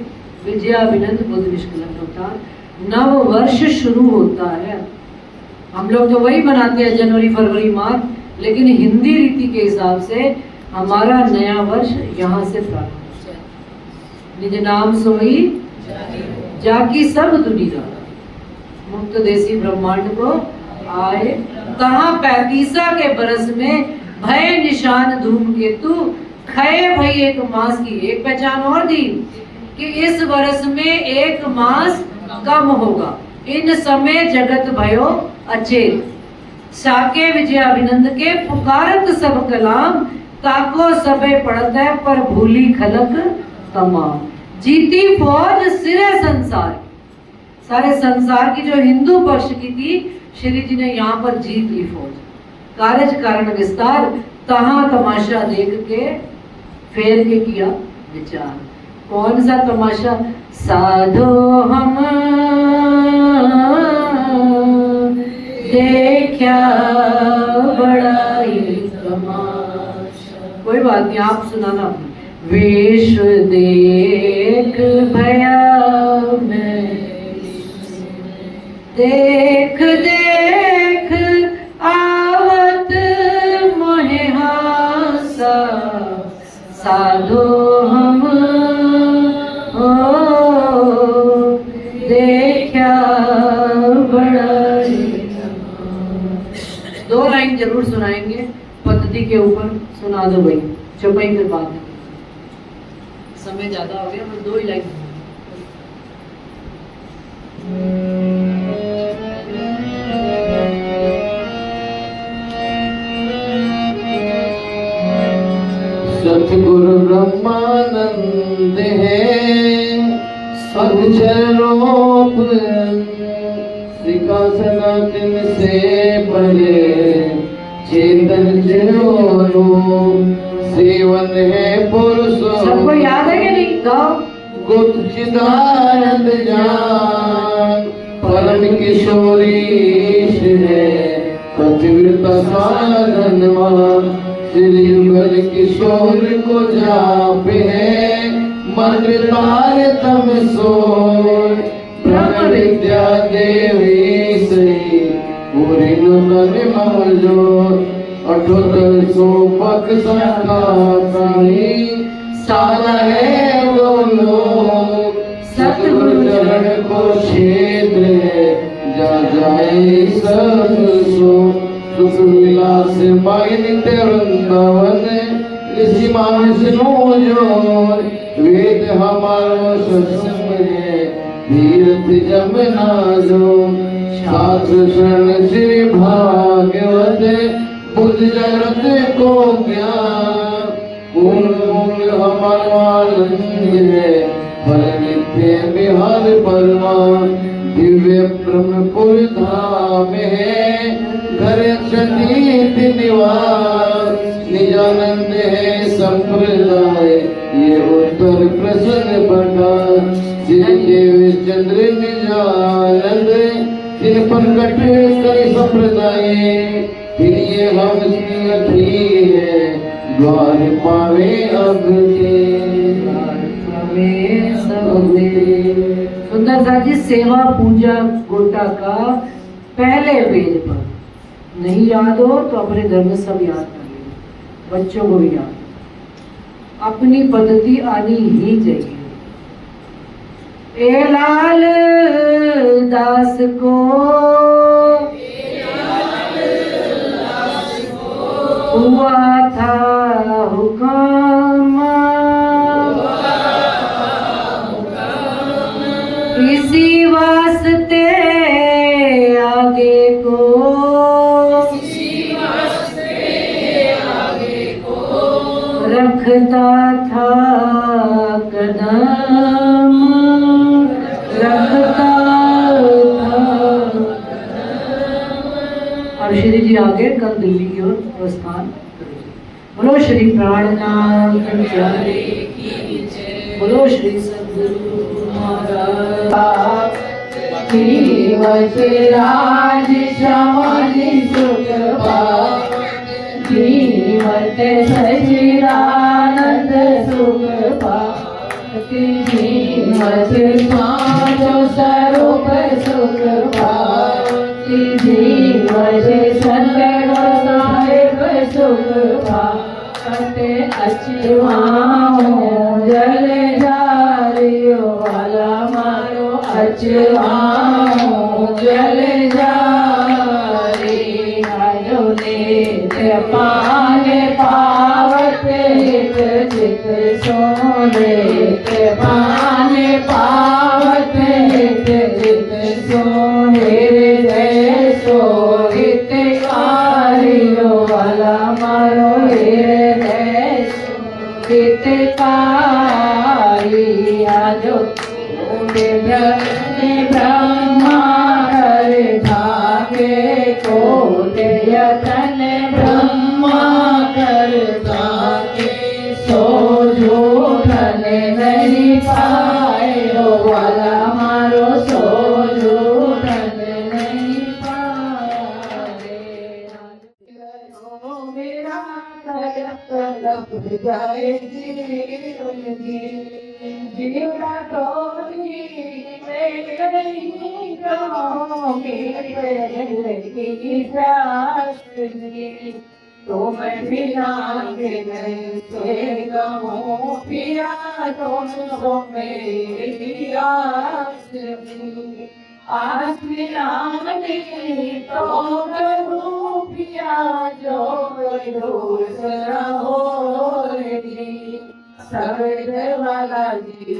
विजयाभिनंद बुद्ध निष्कलंक अवतार नव वर्ष शुरू होता है। हम लोग तो वही मनाते हैं जनवरी फरवरी मार्च, लेकिन हिंदी रीति के हिसाब से हमारा नया वर्ष यहाँ से प्रारंभ होता है। निज नाम सोई जाकी सब दुनिया, मुक्त देसी ब्रह्मांड को आए कहाँ 35 के बरस में भय निशान धूमकेतु खये भई एक मास की। एक पहचान और दी कि इस वर्ष में एक मास कम होगा। इन समय जगत भयो अचेत, साके विजयाभिनंद के पुकारत सब कलाम, ताको सबे पड़त है पर भूली खलक तमाम। जीती फौज सिरे संसार, सारे संसार की जो हिंदू पक्ष की थी, श्री जी ने यहाँ पर जीत ली फौज। कारज कारण विस्तार, तहाँ तमाशा देख के फेर के किया विचार। कौन सा तमाशा? साधो हम देखा बड़ाई तमाशा। कोई बात नहीं, आप सुनाना। विश्व देख भया मैं, देख देख आवत मोहे हासा, साधो हम देखा बड़ाई। 2 लाइन जरूर सुनाएंगे पद्धति के ऊपर, सुना दो भाई, चुपाई फिर बाद में, समय ज्यादा हो गया, बस 2 ही लाइन। सतगुरु ब्रह्मानंद है अक्षरोप, सिंहासनातन से परे चेतन जरो सेवन है पुरुषों। सबको याद है कि नहीं? गाओ। गुप्त चिदानंद जान परम किशोरीश है, पतिव्रता साधनवान श्री युगल किशोर को जापे है, मन तार तम सोय ब्रह्म विद्या देवी श्री पूरी नर मौजो अठोतर सोपक साई सारा है वो लोग। सतगुरु चरण को क्षेत्र जा जाए सब सो, सुख विलास पाई नित्य वृंदावन ऋषि मानस नो जो। वेद हमारो सत्संग है तीर्थ जमुना जो शास्त्र शरण श्री भागवत बुद्ध जगत को ज्ञान पूर्ण हमानंद है फल नित्य विहार परमान दिव्य ब्रह्मपुर धाम है घर क्षतीत निवास निजानंद है संप्रदाय ये उत्तर प्रसन्न बटा श्री देव चंद्र निजानंद जिन प्रकट कई संप्रदाय फिर ये हम रखी है द्वार पावे अब सुंदर सा जी सेवा पूजा गोटा का पहले पेज पर नहीं याद हो तो अपने घर में सब याद कर लेना, बच्चों को भी याद, अपनी पद्धति आनी ही चाहिए। ए लाल दास को हुआ था हुक्म इसी वास्ते आगे को रखता था कदम रखता था। और श्री जी आगे कल दिल्ली की ओर प्रस्थान करेंगे। बोलो श्री प्राणनाथ बोलो श्री सद्गुरु महाराज जीवत राज समाधि सुख जीवत सचिदानंद सुख पाति जीवत साचो स्वरूप सुख पाति जीवत सतगुरु साहिब सुख पाति अचवाओ जल जारियो वाला मारो अचवाओ जल जारी आयो नेत पाने पावत हित चित सोने पाने पावत हित चित सोने रे सो हित कारियो वाला मारो रे हित कारी आजो ब्रह्मा हर भागे को यतन ब्रह्मा कर भागे सो झूठन नहीं पाए हो वाला मारो सो झूठन नहीं पाए मेरा तड़प जाए जीवना तो तो मैं बिना से कहूँ पिया तो मेरी आस बिना तो करूँ पिया जो दूसरा हो सवेद वाला जी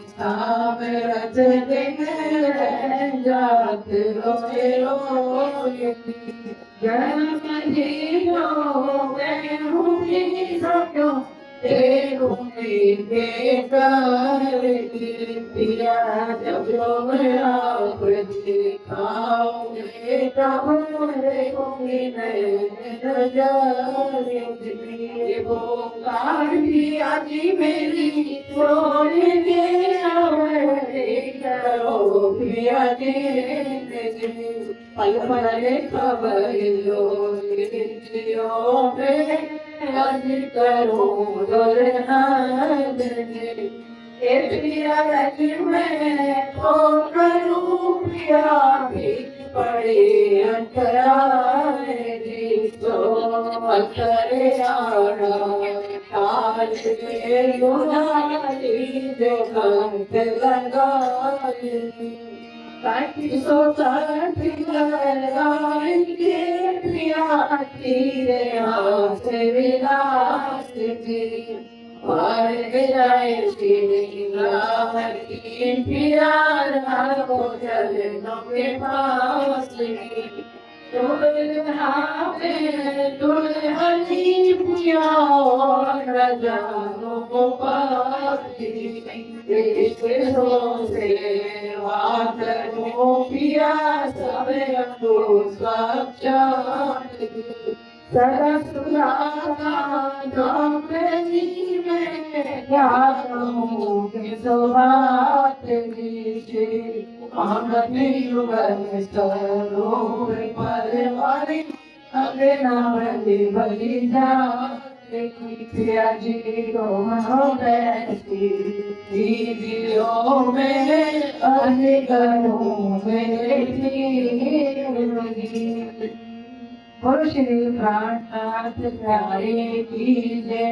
साम रच दिन जात रोए रोए जन्म जीरो मैं हूँ सको तेरूंगी बेकार पिया जब मेरा दिखाओगे तब देखूंगी नजर वो काली आजी मेरी छोड़ के करो पिया पल पल खबर लो आज करो पिया मैं तो करूँ पिया पड़े अंतराए तो अंतरे आना आज के गुनाली जो कंठ लगाए ताकि सोचा लगाएंगे प्रिया तेरे हाथ विलास की पार जाए श्री राम की प्यारा को चरणों के पास दुल्हनी पिया रजाओं को पाती से बात को पिया सब साक्षात सदा सुराना में क्या कहूँ कि सौभाग्य सरोवर पर वाली अगना बली बली जा पिया जी को बैठी दीदियों में अनगनों में बोलो श्री प्राणनाथ प्यारे की जय।